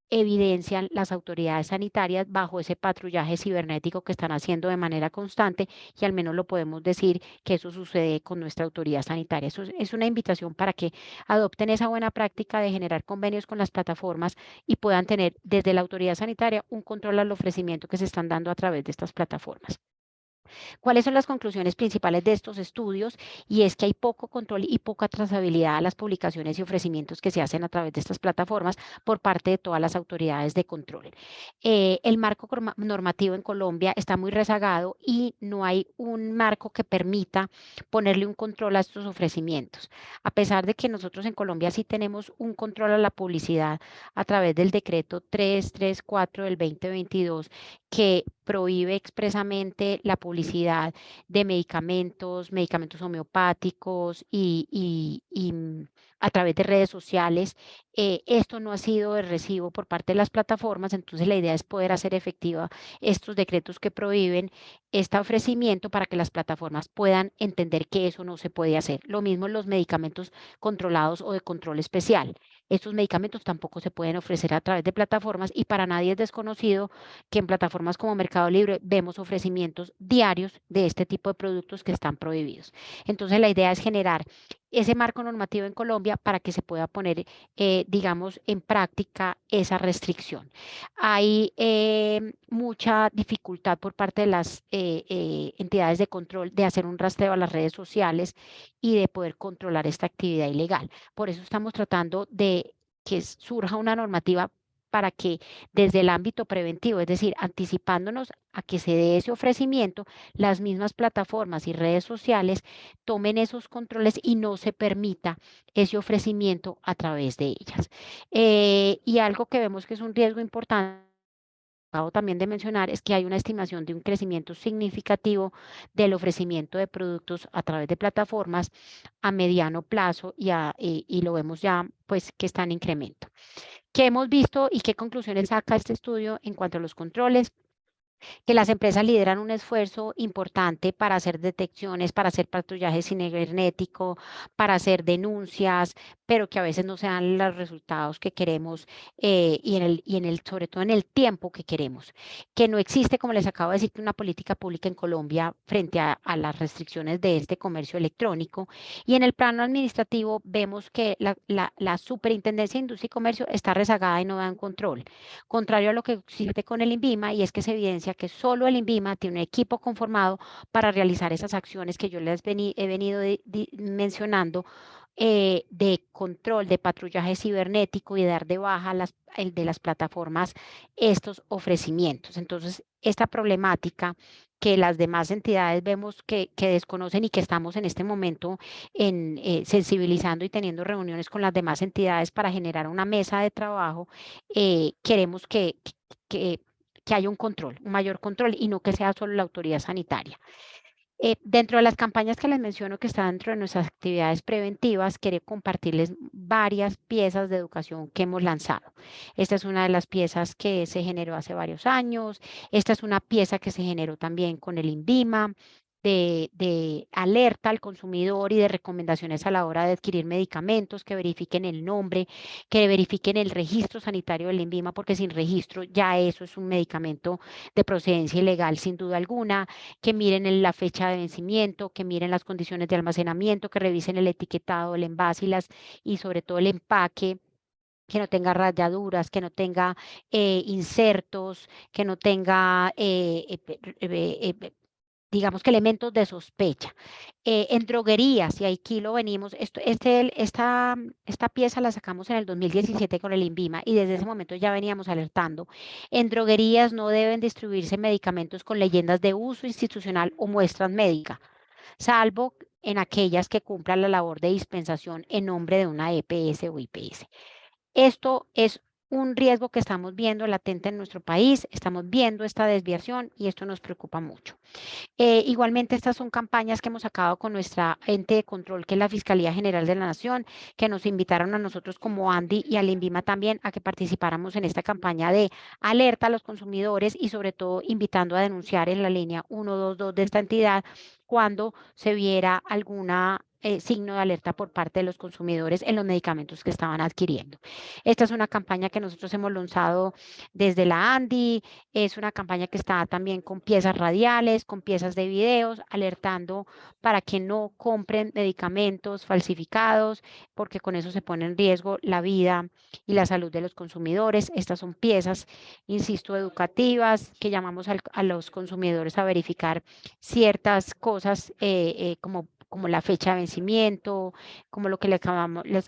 evidencian las autoridades sanitarias bajo ese patrullaje cibernético que están haciendo de manera constante, y al menos lo podemos decir que eso sucede con nuestra autoridad sanitaria. Eso es una invitación para que adopten esa buena práctica de generar convenios con las plataformas y puedan tener desde la autoridad sanitaria un control al ofrecimiento que se están dando a través de estas plataformas. ¿Cuáles son las conclusiones principales de estos estudios? Y es que hay poco control y poca trazabilidad a las publicaciones y ofrecimientos que se hacen a través de estas plataformas por parte de todas las autoridades de control. El marco normativo en Colombia está muy rezagado y no hay un marco que permita ponerle un control a estos ofrecimientos. A pesar de que nosotros en Colombia sí tenemos un control a la publicidad a través del decreto 334 del 2022, que prohíbe expresamente la publicidad de medicamentos, medicamentos homeopáticos a través de redes sociales. Esto no ha sido de recibo por parte de las plataformas, entonces la idea es poder hacer efectiva estos decretos que prohíben este ofrecimiento para que las plataformas puedan entender que eso no se puede hacer. Lo mismo los medicamentos controlados o de control especial. Estos medicamentos tampoco se pueden ofrecer a través de plataformas, y para nadie es desconocido que en plataformas como Mercado Libre vemos ofrecimientos diarios de este tipo de productos que están prohibidos. Entonces la idea es generar ese marco normativo en Colombia para que se pueda poner, digamos, en práctica esa restricción. Hay mucha dificultad por parte de las entidades de control de hacer un rastreo a las redes sociales y de poder controlar esta actividad ilegal. Por eso estamos tratando de que surja una normativa para que desde el ámbito preventivo, es decir, anticipándonos a que se dé ese ofrecimiento, las mismas plataformas y redes sociales tomen esos controles y no se permita ese ofrecimiento a través de ellas. Y algo que vemos que es un riesgo importante, acabo también de mencionar, es que hay una estimación de un crecimiento significativo del ofrecimiento de productos a través de plataformas a mediano plazo, y lo vemos ya pues que está en incremento. ¿Qué hemos visto y qué conclusiones saca este estudio en cuanto a los controles? Que las empresas lideran un esfuerzo importante para hacer detecciones, para hacer patrullaje cibernético, para hacer denuncias, pero que a veces no se dan los resultados que queremos, sobre todo en el tiempo que queremos. Que no existe, como les acabo de decir, una política pública en Colombia frente a las restricciones de este comercio electrónico. Y en el plano administrativo vemos que la Superintendencia de Industria y Comercio está rezagada y no da un control, contrario a lo que existe con el INVIMA, y es que se evidencia que solo el INVIMA tiene un equipo conformado para realizar esas acciones que yo les he venido mencionando, de control, de patrullaje cibernético y de dar de baja de las plataformas estos ofrecimientos. Entonces, esta problemática que las demás entidades vemos que desconocen, y que estamos en este momento sensibilizando y teniendo reuniones con las demás entidades para generar una mesa de trabajo, queremos que haya un control, un mayor control, y no que sea solo la autoridad sanitaria. Dentro de las campañas que les menciono que están dentro de nuestras actividades preventivas, quiero compartirles varias piezas de educación que hemos lanzado. Esta es una de las piezas que se generó hace varios años. Esta es una pieza que se generó también con el INVIMA, de alerta al consumidor y de recomendaciones a la hora de adquirir medicamentos, que verifiquen el nombre, que verifiquen el registro sanitario del INVIMA, porque sin registro ya eso es un medicamento de procedencia ilegal sin duda alguna, que miren la fecha de vencimiento, que miren las condiciones de almacenamiento, que revisen el etiquetado, el envase y sobre todo el empaque, que no tenga rayaduras, que no tenga insertos, que no tenga, digamos que elementos de sospecha. En droguerías, y aquí lo venimos, esta pieza la sacamos en el 2017 con el INVIMA y desde ese momento ya veníamos alertando. En droguerías no deben distribuirse medicamentos con leyendas de uso institucional o muestras médicas, salvo en aquellas que cumplan la labor de dispensación en nombre de una EPS o IPS. Esto es un riesgo que estamos viendo latente en nuestro país, estamos viendo esta desviación y esto nos preocupa mucho. Igualmente, estas son campañas que hemos sacado con nuestra ente de control, que es la Fiscalía General de la Nación, que nos invitaron a nosotros como ANDI y al INVIMA también a que participáramos en esta campaña de alerta a los consumidores y sobre todo invitando a denunciar en la línea 122 de esta entidad cuando se viera alguna signo de alerta por parte de los consumidores en los medicamentos que estaban adquiriendo. Esta es una campaña que nosotros hemos lanzado desde la ANDI, es una campaña que está también con piezas radiales, con piezas de videos, alertando para que no compren medicamentos falsificados, porque con eso se pone en riesgo la vida y la salud de los consumidores. Estas son piezas, insisto, educativas, que llamamos a los consumidores a verificar ciertas cosas como la fecha de vencimiento, como lo que les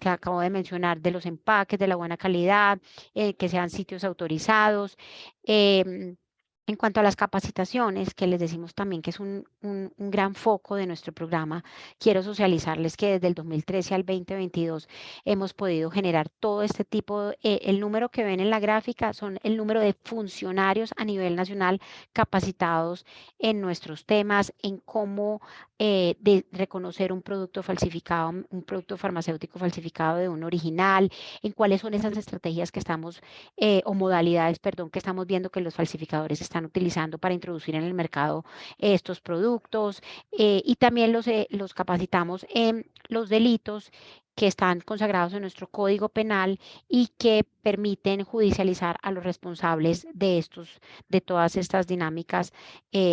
acabo de mencionar de los empaques, de la buena calidad, que sean sitios autorizados. En cuanto a las capacitaciones, que les decimos también que es un gran foco de nuestro programa, quiero socializarles que desde el 2013 al 2022 hemos podido generar todo este tipo, el número que ven en la gráfica son el número de funcionarios a nivel nacional capacitados en nuestros temas, en cómo de reconocer un producto falsificado, un producto farmacéutico falsificado de un original, en cuáles son esas estrategias que estamos, o modalidades, perdón, que estamos viendo que los falsificadores están utilizando para introducir en el mercado estos productos, y también los capacitamos en los delitos que están consagrados en nuestro Código Penal y que permiten judicializar a los responsables de todas estas dinámicas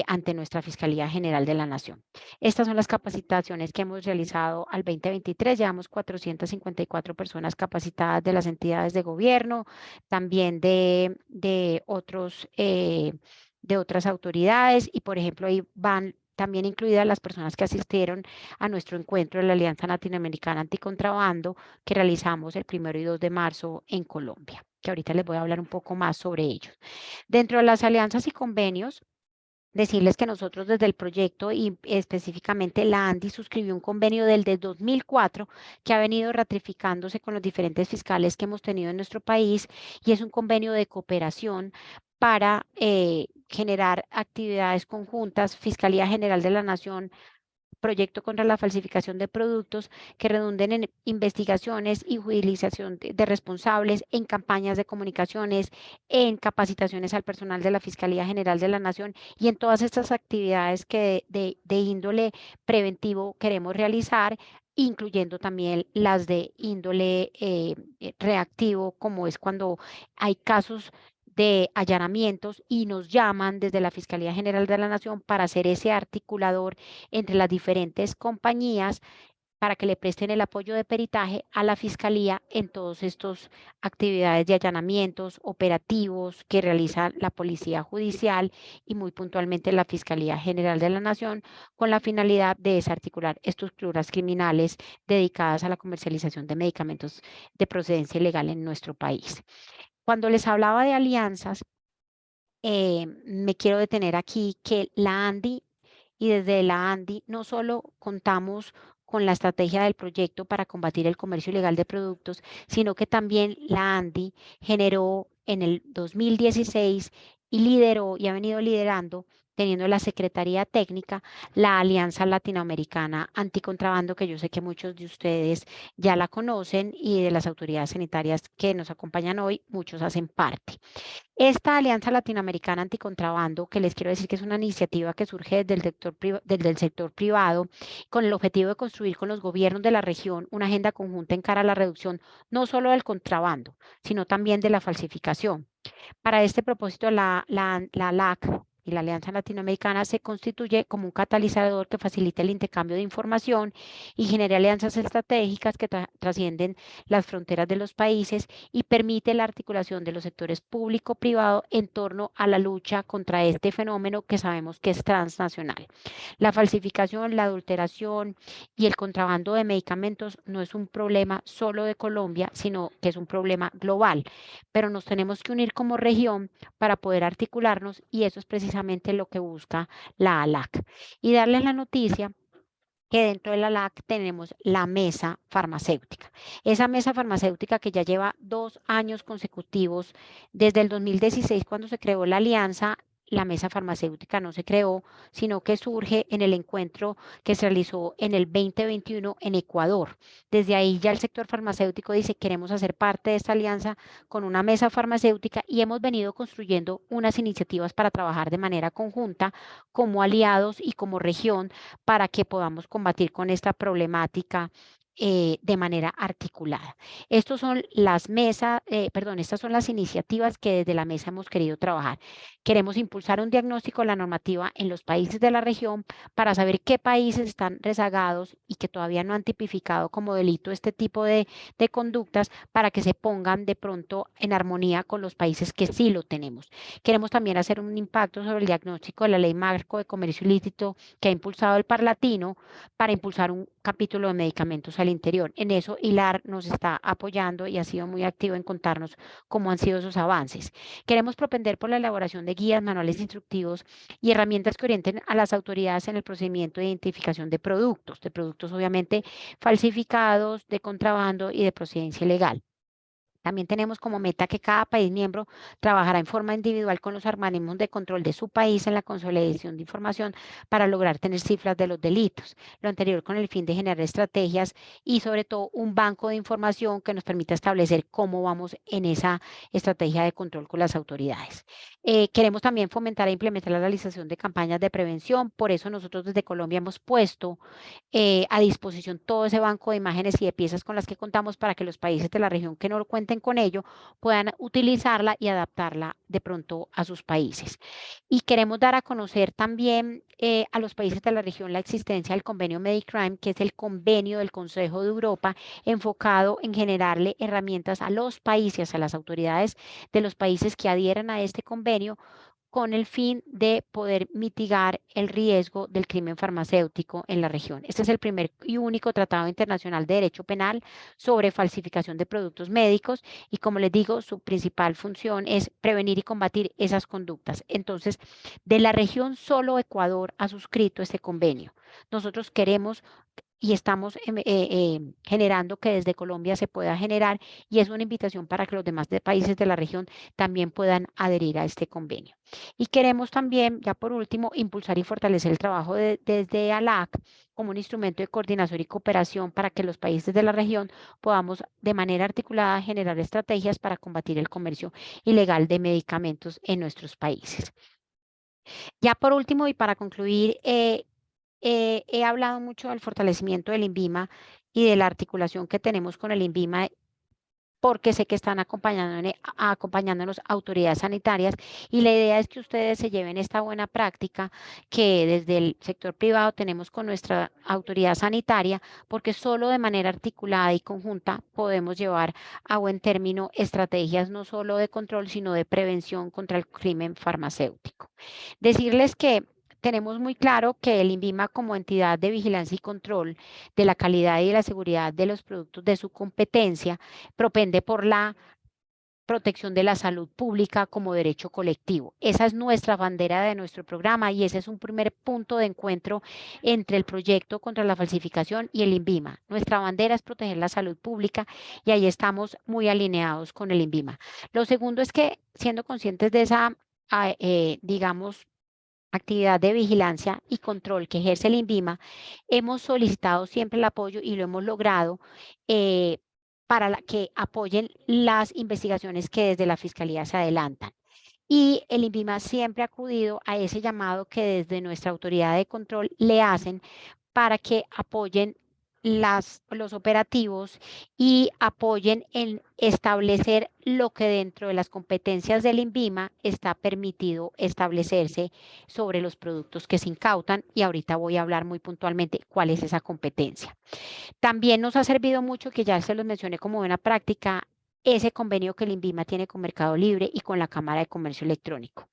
ante nuestra Fiscalía General de la Nación. Estas son las capacitaciones que hemos realizado al 2023. Llevamos 454 personas capacitadas de las entidades de gobierno, también de otras autoridades y, por ejemplo, ahí van también incluidas las personas que asistieron a nuestro encuentro de la Alianza Latinoamericana Anticontrabando que realizamos el 1 y 2 de marzo en Colombia, que ahorita les voy a hablar un poco más sobre ellos. Dentro de las alianzas y convenios, decirles que nosotros desde el proyecto y específicamente la ANDI suscribió un convenio del de 2004 que ha venido ratificándose con los diferentes fiscales que hemos tenido en nuestro país y es un convenio de cooperación para generar actividades conjuntas, Fiscalía General de la Nación, proyecto contra la falsificación de productos que redunden en investigaciones y judicialización de responsables, en campañas de comunicaciones, en capacitaciones al personal de la Fiscalía General de la Nación y en todas estas actividades que de índole preventivo queremos realizar, incluyendo también las de índole reactivo, como es cuando hay casos de allanamientos y nos llaman desde la Fiscalía General de la Nación para ser ese articulador entre las diferentes compañías para que le presten el apoyo de peritaje a la Fiscalía en todas estas actividades de allanamientos operativos que realiza la Policía Judicial y muy puntualmente la Fiscalía General de la Nación, con la finalidad de desarticular estructuras criminales dedicadas a la comercialización de medicamentos de procedencia ilegal en nuestro país. Cuando les hablaba de alianzas, me quiero detener aquí que la ANDI y desde la ANDI no solo contamos con la estrategia del proyecto para combatir el comercio ilegal de productos, sino que también la ANDI generó en el 2016 y lideró y ha venido liderando teniendo la Secretaría Técnica, la Alianza Latinoamericana Anticontrabando, que yo sé que muchos de ustedes ya la conocen, y de las autoridades sanitarias que nos acompañan hoy, muchos hacen parte. Esta Alianza Latinoamericana Anticontrabando, que les quiero decir que es una iniciativa que surge desde el sector privado, con el objetivo de construir con los gobiernos de la región una agenda conjunta en cara a la reducción no solo del contrabando, sino también de la falsificación. Para este propósito, la LAC y la Alianza Latinoamericana se constituye como un catalizador que facilita el intercambio de información y genera alianzas estratégicas que trascienden las fronteras de los países y permite la articulación de los sectores público-privado en torno a la lucha contra este fenómeno que sabemos que es transnacional. La falsificación, la adulteración y el contrabando de medicamentos no es un problema solo de Colombia, sino que es un problema global, pero nos tenemos que unir como región para poder articularnos y eso es precisamente lo que busca la ALAC. Y darles la noticia que dentro de la LAC tenemos la mesa farmacéutica. Esa mesa farmacéutica que ya lleva 2 años consecutivos, desde el 2016 cuando se creó la alianza, la mesa farmacéutica no se creó, sino que surge en el encuentro que se realizó en el 2021 en Ecuador. Desde ahí ya el sector farmacéutico dice, queremos hacer parte de esta alianza con una mesa farmacéutica y hemos venido construyendo unas iniciativas para trabajar de manera conjunta como aliados y como región para que podamos combatir con esta problemática de manera articulada. Estas son las iniciativas que desde la mesa hemos querido trabajar. Queremos impulsar un diagnóstico de la normativa en los países de la región para saber qué países están rezagados y que todavía no han tipificado como delito este tipo de conductas para que se pongan de pronto en armonía con los países que sí lo tenemos. Queremos también hacer un impacto sobre el diagnóstico de la Ley Marco de Comercio Ilícito que ha impulsado el Parlatino para impulsar un capítulo de medicamentos al interior. En eso Hilar nos está apoyando y ha sido muy activo en contarnos cómo han sido esos avances. Queremos propender por la elaboración de guías, manuales instructivos y herramientas que orienten a las autoridades en el procedimiento de identificación de productos obviamente falsificados, de contrabando y de procedencia ilegal. También tenemos como meta que cada país miembro trabajará en forma individual con los organismos de control de su país en la consolidación de información para lograr tener cifras de los delitos. Lo anterior con el fin de generar estrategias y sobre todo un banco de información que nos permita establecer cómo vamos en esa estrategia de control con las autoridades. Queremos también fomentar e implementar la realización de campañas de prevención. Por eso nosotros desde Colombia hemos puesto a disposición todo ese banco de imágenes y de piezas con las que contamos para que los países de la región que no lo cuenten con ello puedan utilizarla y adaptarla de pronto a sus países. Y queremos dar a conocer también a los países de la región la existencia del convenio Medicrime, que es el convenio del Consejo de Europa enfocado en generarle herramientas a los países, a las autoridades de los países que adhieran a este convenio con el fin de poder mitigar el riesgo del crimen farmacéutico en la región. Este es el primer y único tratado internacional de derecho penal sobre falsificación de productos médicos y, como les digo, su principal función es prevenir y combatir esas conductas. Entonces, de la región solo Ecuador ha suscrito este convenio. Nosotros queremos y estamos generando que desde Colombia se pueda generar y es una invitación para que los demás países de la región también puedan adherir a este convenio. Y queremos también, ya por último, impulsar y fortalecer el trabajo desde ALAC como un instrumento de coordinación y cooperación para que los países de la región podamos de manera articulada generar estrategias para combatir el comercio ilegal de medicamentos en nuestros países. Ya por último y para concluir, he hablado mucho del fortalecimiento del INVIMA y de la articulación que tenemos con el INVIMA porque sé que están acompañándonos autoridades sanitarias y la idea es que ustedes se lleven esta buena práctica que desde el sector privado tenemos con nuestra autoridad sanitaria, porque solo de manera articulada y conjunta podemos llevar a buen término estrategias no solo de control, sino de prevención contra el crimen farmacéutico. Decirles que tenemos muy claro que el INVIMA como entidad de vigilancia y control de la calidad y de la seguridad de los productos de su competencia propende por la protección de la salud pública como derecho colectivo. Esa es nuestra bandera de nuestro programa y ese es un primer punto de encuentro entre el proyecto contra la falsificación y el INVIMA. Nuestra bandera es proteger la salud pública y ahí estamos muy alineados con el INVIMA. Lo segundo es que siendo conscientes de esa, digamos, actividad de vigilancia y control que ejerce el INVIMA, hemos solicitado siempre el apoyo y lo hemos logrado para que apoyen las investigaciones que desde la Fiscalía se adelantan. Y el INVIMA siempre ha acudido a ese llamado que desde nuestra autoridad de control le hacen para que apoyen los operativos y apoyen en establecer lo que dentro de las competencias del INVIMA está permitido establecerse sobre los productos que se incautan, y ahorita voy a hablar muy puntualmente cuál es esa competencia. También nos ha servido mucho, que ya se los mencioné como buena práctica, ese convenio que el INVIMA tiene con Mercado Libre y con la Cámara de Comercio Electrónico.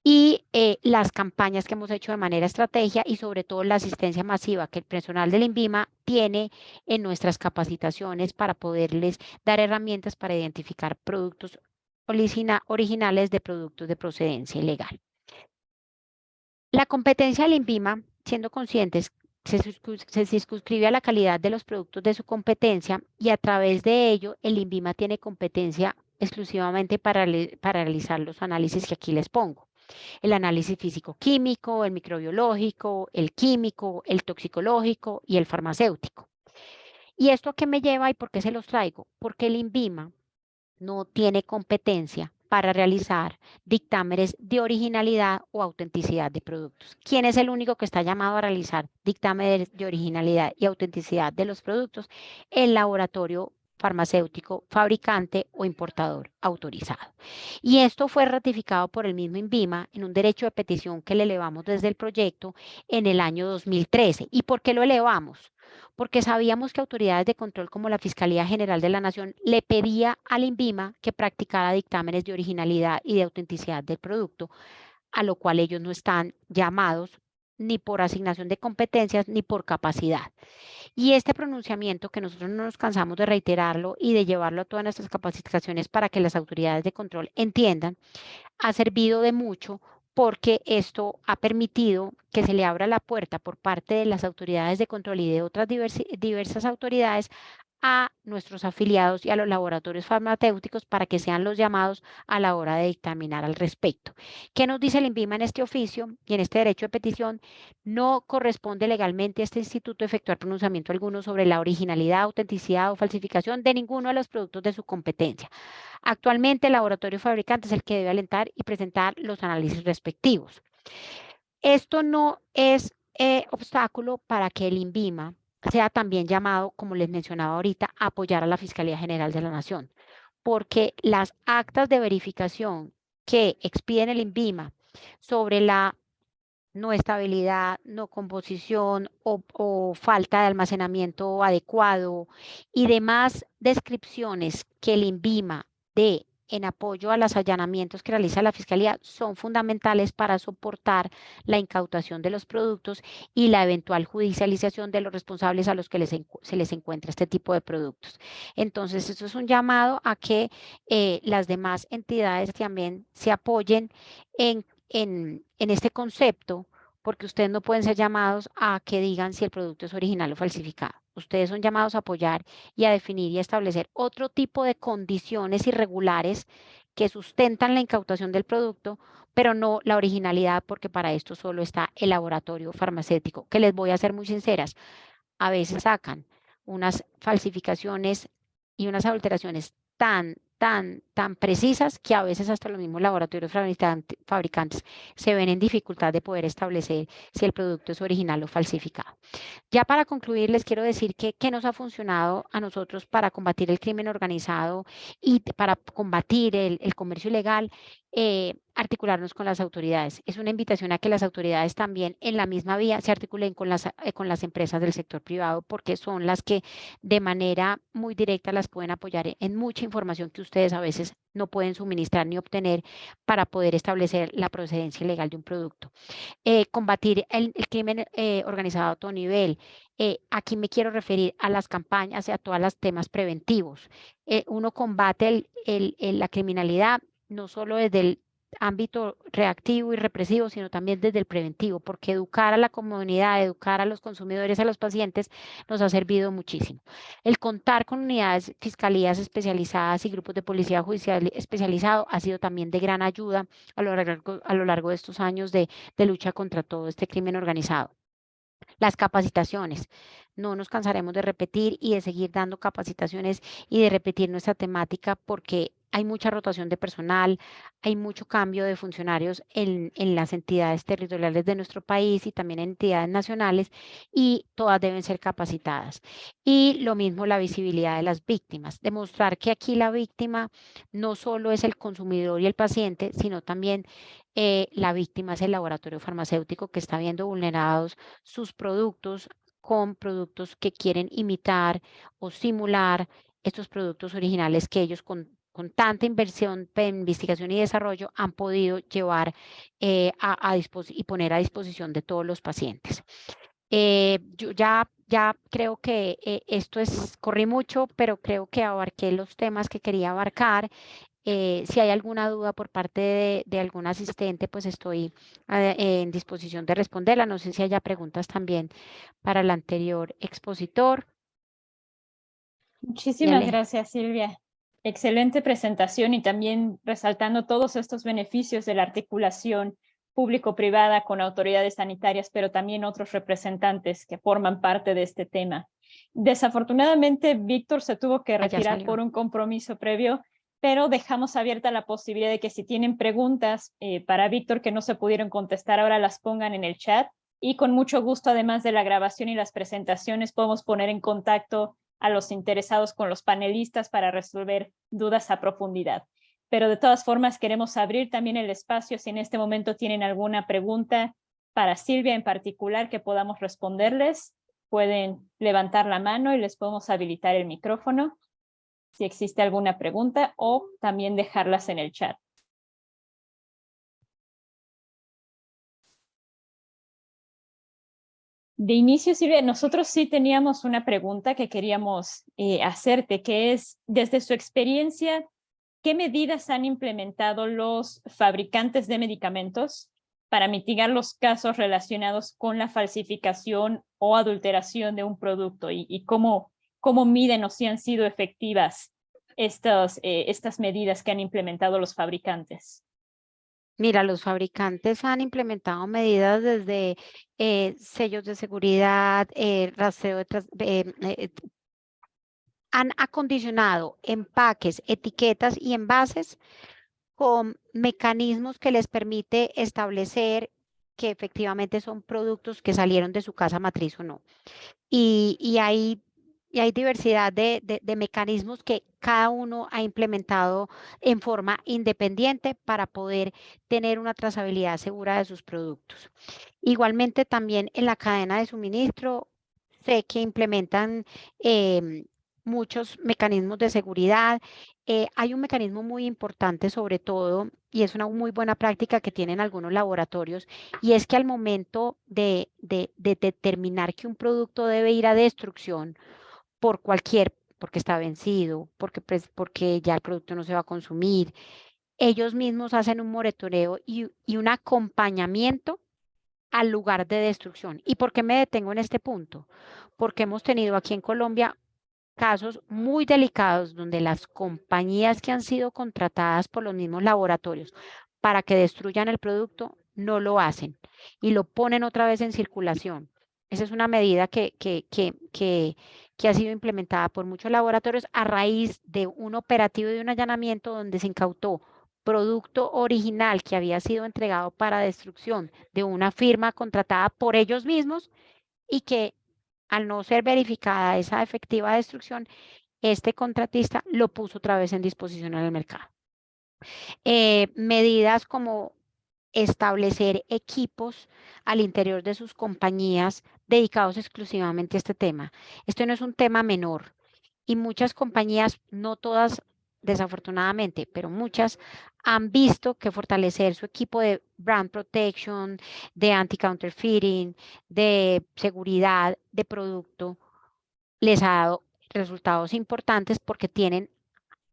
Y las campañas que hemos hecho de manera estrategia, y sobre todo la asistencia masiva que el personal del INVIMA tiene en nuestras capacitaciones para poderles dar herramientas para identificar productos originales de productos de procedencia ilegal. La competencia del INVIMA, siendo conscientes, se circunscribe a la calidad de los productos de su competencia, y a través de ello el INVIMA tiene competencia exclusivamente para realizar los análisis que aquí les pongo. El análisis físico-químico, el microbiológico, el químico, el toxicológico y el farmacéutico. ¿Y esto a qué me lleva y por qué se los traigo? Porque el INVIMA no tiene competencia para realizar dictámenes de originalidad o autenticidad de productos. ¿Quién es el único que está llamado a realizar dictámenes de originalidad y autenticidad de los productos? El laboratorio farmacéutico, fabricante o importador autorizado. Y esto fue ratificado por el mismo INVIMA en un derecho de petición que le elevamos desde el proyecto en el año 2013. ¿Y por qué lo elevamos? Porque sabíamos que autoridades de control como la Fiscalía General de la Nación le pedía al INVIMA que practicara dictámenes de originalidad y de autenticidad del producto, a lo cual ellos no están llamados ni por asignación de competencias ni por capacidad. Y este pronunciamiento, que nosotros no nos cansamos de reiterarlo y de llevarlo a todas nuestras capacitaciones para que las autoridades de control entiendan, ha servido de mucho, porque esto ha permitido que se le abra la puerta por parte de las autoridades de control y de otras diversas autoridades a nuestros afiliados y a los laboratorios farmacéuticos para que sean los llamados a la hora de dictaminar al respecto. ¿Qué nos dice el INVIMA en este oficio y en este derecho de petición? No corresponde legalmente a este instituto efectuar pronunciamiento alguno sobre la originalidad, autenticidad o falsificación de ninguno de los productos de su competencia. Actualmente, el laboratorio fabricante es el que debe alentar y presentar los análisis respectivos. Esto no es obstáculo para que el INVIMA sea también llamado, como les mencionaba ahorita, a apoyar a la Fiscalía General de la Nación, porque las actas de verificación que expiden el INVIMA sobre la no estabilidad, no composición o falta de almacenamiento adecuado y demás descripciones que el INVIMA dé en apoyo a los allanamientos que realiza la Fiscalía son fundamentales para soportar la incautación de los productos y la eventual judicialización de los responsables a los que se les encuentra este tipo de productos. Entonces, esto es un llamado a que las demás entidades también se apoyen en este concepto, porque ustedes no pueden ser llamados a que digan si el producto es original o falsificado. Ustedes son llamados a apoyar y a definir y a establecer otro tipo de condiciones irregulares que sustentan la incautación del producto, pero no la originalidad, porque para esto solo está el laboratorio farmacéutico, que les voy a ser muy sinceras, a veces sacan unas falsificaciones y unas alteraciones tan precisas que a veces hasta los mismos laboratorios fabricantes se ven en dificultad de poder establecer si el producto es original o falsificado. Ya para concluir, les quiero decir que nos ha funcionado a nosotros para combatir el crimen organizado y para combatir el comercio ilegal. Articularnos con las autoridades. Es una invitación a que las autoridades también en la misma vía se articulen con las empresas del sector privado, porque son las que de manera muy directa las pueden apoyar en mucha información que ustedes a veces no pueden suministrar ni obtener para poder establecer la procedencia ilegal de un producto. Combatir el crimen organizado a todo nivel. Aquí me quiero referir a las campañas y a todos los temas preventivos. Uno combate la criminalidad no solo desde ámbito reactivo y represivo, sino también desde el preventivo, porque educar a la comunidad, educar a los consumidores, a los pacientes, nos ha servido muchísimo. El contar con unidades, fiscalías especializadas y grupos de policía judicial especializado ha sido también de gran ayuda a lo largo de estos años de lucha contra todo este crimen organizado. Las capacitaciones. No nos cansaremos de repetir y de seguir dando capacitaciones y de repetir nuestra temática porque hay mucha rotación de personal, hay mucho cambio de funcionarios en las entidades territoriales de nuestro país y también en entidades nacionales y todas deben ser capacitadas. Y lo mismo la visibilidad de las víctimas, demostrar que aquí la víctima no solo es el consumidor y el paciente, sino también la víctima es el laboratorio farmacéutico que está viendo vulnerados sus productos con productos que quieren imitar o simular estos productos originales que ellos con tanta inversión en investigación y desarrollo han podido llevar y poner a disposición de todos los pacientes. Yo ya creo que corrí mucho, pero creo que abarqué los temas que quería abarcar. Si hay alguna duda por parte de algún asistente, pues estoy en disposición de responderla. No sé si haya preguntas también para el anterior expositor. Muchísimas gracias, Silvia. Excelente presentación y también resaltando todos estos beneficios de la articulación público-privada con autoridades sanitarias, pero también otros representantes que forman parte de este tema. Desafortunadamente, Víctor se tuvo que retirar por un compromiso previo, pero dejamos abierta la posibilidad de que si tienen preguntas para Víctor que no se pudieron contestar, ahora las pongan en el chat y con mucho gusto, además de la grabación y las presentaciones, podemos poner en contacto a los interesados con los panelistas para resolver dudas a profundidad. Pero de todas formas queremos abrir también el espacio si en este momento tienen alguna pregunta para Silvia en particular que podamos responderles. Pueden levantar la mano y les podemos habilitar el micrófono si existe alguna pregunta o también dejarlas en el chat. De inicio, Silvia, nosotros sí teníamos una pregunta que queríamos hacerte, que es, desde su experiencia, ¿qué medidas han implementado los fabricantes de medicamentos para mitigar los casos relacionados con la falsificación o adulteración de un producto? ¿Y cómo miden o si han sido efectivas estas medidas que han implementado los fabricantes? Mira, los fabricantes han implementado medidas desde sellos de seguridad, rastreo han acondicionado empaques, etiquetas y envases con mecanismos que les permite establecer que efectivamente son productos que salieron de su casa matriz o no. Y hay diversidad de mecanismos que cada uno ha implementado en forma independiente para poder tener una trazabilidad segura de sus productos. Igualmente también en la cadena de suministro sé que implementan muchos mecanismos de seguridad. Hay un mecanismo muy importante sobre todo, y es una muy buena práctica que tienen algunos laboratorios, y es que al momento de determinar que un producto debe ir a destrucción porque está vencido, porque ya el producto no se va a consumir, ellos mismos hacen un monitoreo y un acompañamiento al lugar de destrucción. ¿Y por qué me detengo en este punto? Porque hemos tenido aquí en Colombia casos muy delicados donde las compañías que han sido contratadas por los mismos laboratorios para que destruyan el producto no lo hacen y lo ponen otra vez en circulación. Esa es una medida que ha sido implementada por muchos laboratorios a raíz de un operativo y de un allanamiento donde se incautó producto original que había sido entregado para destrucción de una firma contratada por ellos mismos y que al no ser verificada esa efectiva destrucción, este contratista lo puso otra vez en disposición en el mercado. Medidas como establecer equipos al interior de sus compañías dedicados exclusivamente a este tema. Esto no es un tema menor y muchas compañías, no todas desafortunadamente, pero muchas han visto que fortalecer su equipo de brand protection, de anti-counterfeiting, de seguridad de producto, les ha dado resultados importantes porque tienen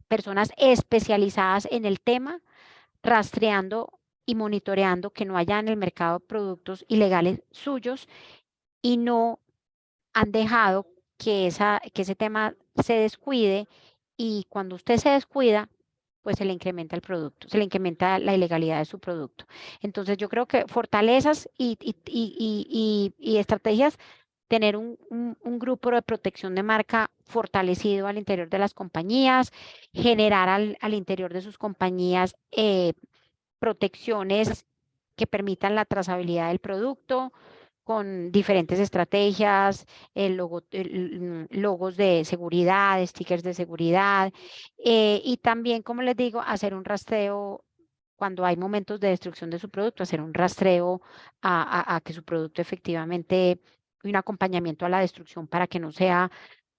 personas especializadas en el tema rastreando y monitoreando que no haya en el mercado productos ilegales suyos y no han dejado que ese tema se descuide, y cuando usted se descuida, pues se le incrementa el producto, se le incrementa la ilegalidad de su producto. Entonces yo creo que fortalezas y estrategias, tener un grupo de protección de marca fortalecido al interior de las compañías, generar al interior de sus compañías protecciones que permitan la trazabilidad del producto con diferentes estrategias, logos de seguridad, stickers de seguridad, y también, como les digo, hacer un rastreo cuando hay momentos de destrucción de su producto, hacer un rastreo a que su producto efectivamente, un acompañamiento a la destrucción para que no sea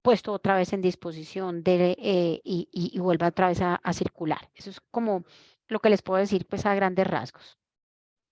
puesto otra vez en disposición y vuelva otra vez a circular. Eso es como lo que les puedo decir, pues, a grandes rasgos.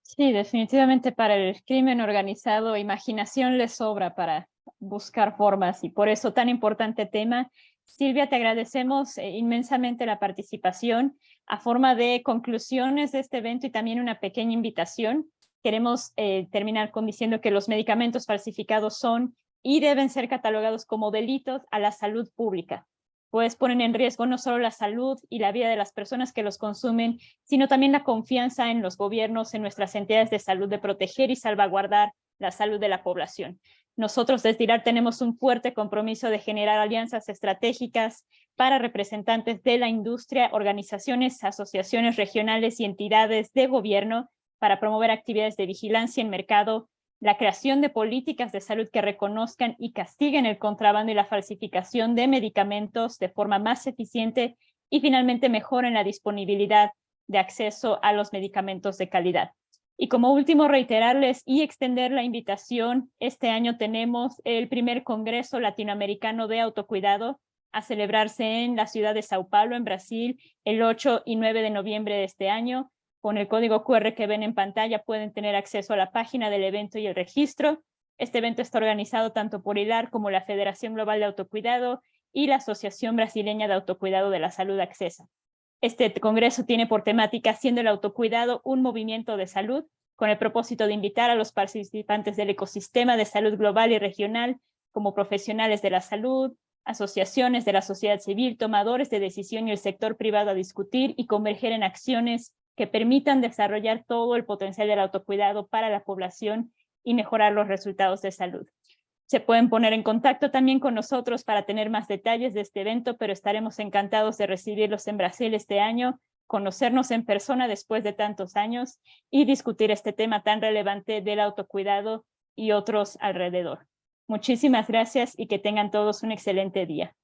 Sí, definitivamente para el crimen organizado, imaginación le sobra para buscar formas, y por eso tan importante tema. Silvia, te agradecemos inmensamente la participación. A forma de conclusiones de este evento y también una pequeña invitación, queremos terminar diciendo que los medicamentos falsificados son y deben ser catalogados como delitos a la salud pública, pues ponen en riesgo no solo la salud y la vida de las personas que los consumen, sino también la confianza en los gobiernos, en nuestras entidades de salud, de proteger y salvaguardar la salud de la población. Nosotros desde ILAR tenemos un fuerte compromiso de generar alianzas estratégicas para representantes de la industria, organizaciones, asociaciones regionales y entidades de gobierno para promover actividades de vigilancia en mercado, la creación de políticas de salud que reconozcan y castiguen el contrabando y la falsificación de medicamentos de forma más eficiente, y finalmente mejoren la disponibilidad de acceso a los medicamentos de calidad. Y como último, reiterarles y extender la invitación. Este año tenemos el primer Congreso Latinoamericano de Autocuidado a celebrarse en la ciudad de Sao Paulo, en Brasil, el 8 y 9 de noviembre de este año. Con el código QR que ven en pantalla pueden tener acceso a la página del evento y el registro. Este evento está organizado tanto por ILAR como la Federación Global de Autocuidado y la Asociación Brasileña de Autocuidado de la Salud, ACCESA. Este congreso tiene por temática Haciendo el autocuidado un movimiento de salud, con el propósito de invitar a los participantes del ecosistema de salud global y regional, como profesionales de la salud, asociaciones de la sociedad civil, tomadores de decisión y el sector privado, a discutir y converger en acciones que permitan desarrollar todo el potencial del autocuidado para la población y mejorar los resultados de salud. Se pueden poner en contacto también con nosotros para tener más detalles de este evento, pero estaremos encantados de recibirlos en Brasil este año, conocernos en persona después de tantos años y discutir este tema tan relevante del autocuidado y otros alrededor. Muchísimas gracias y que tengan todos un excelente día.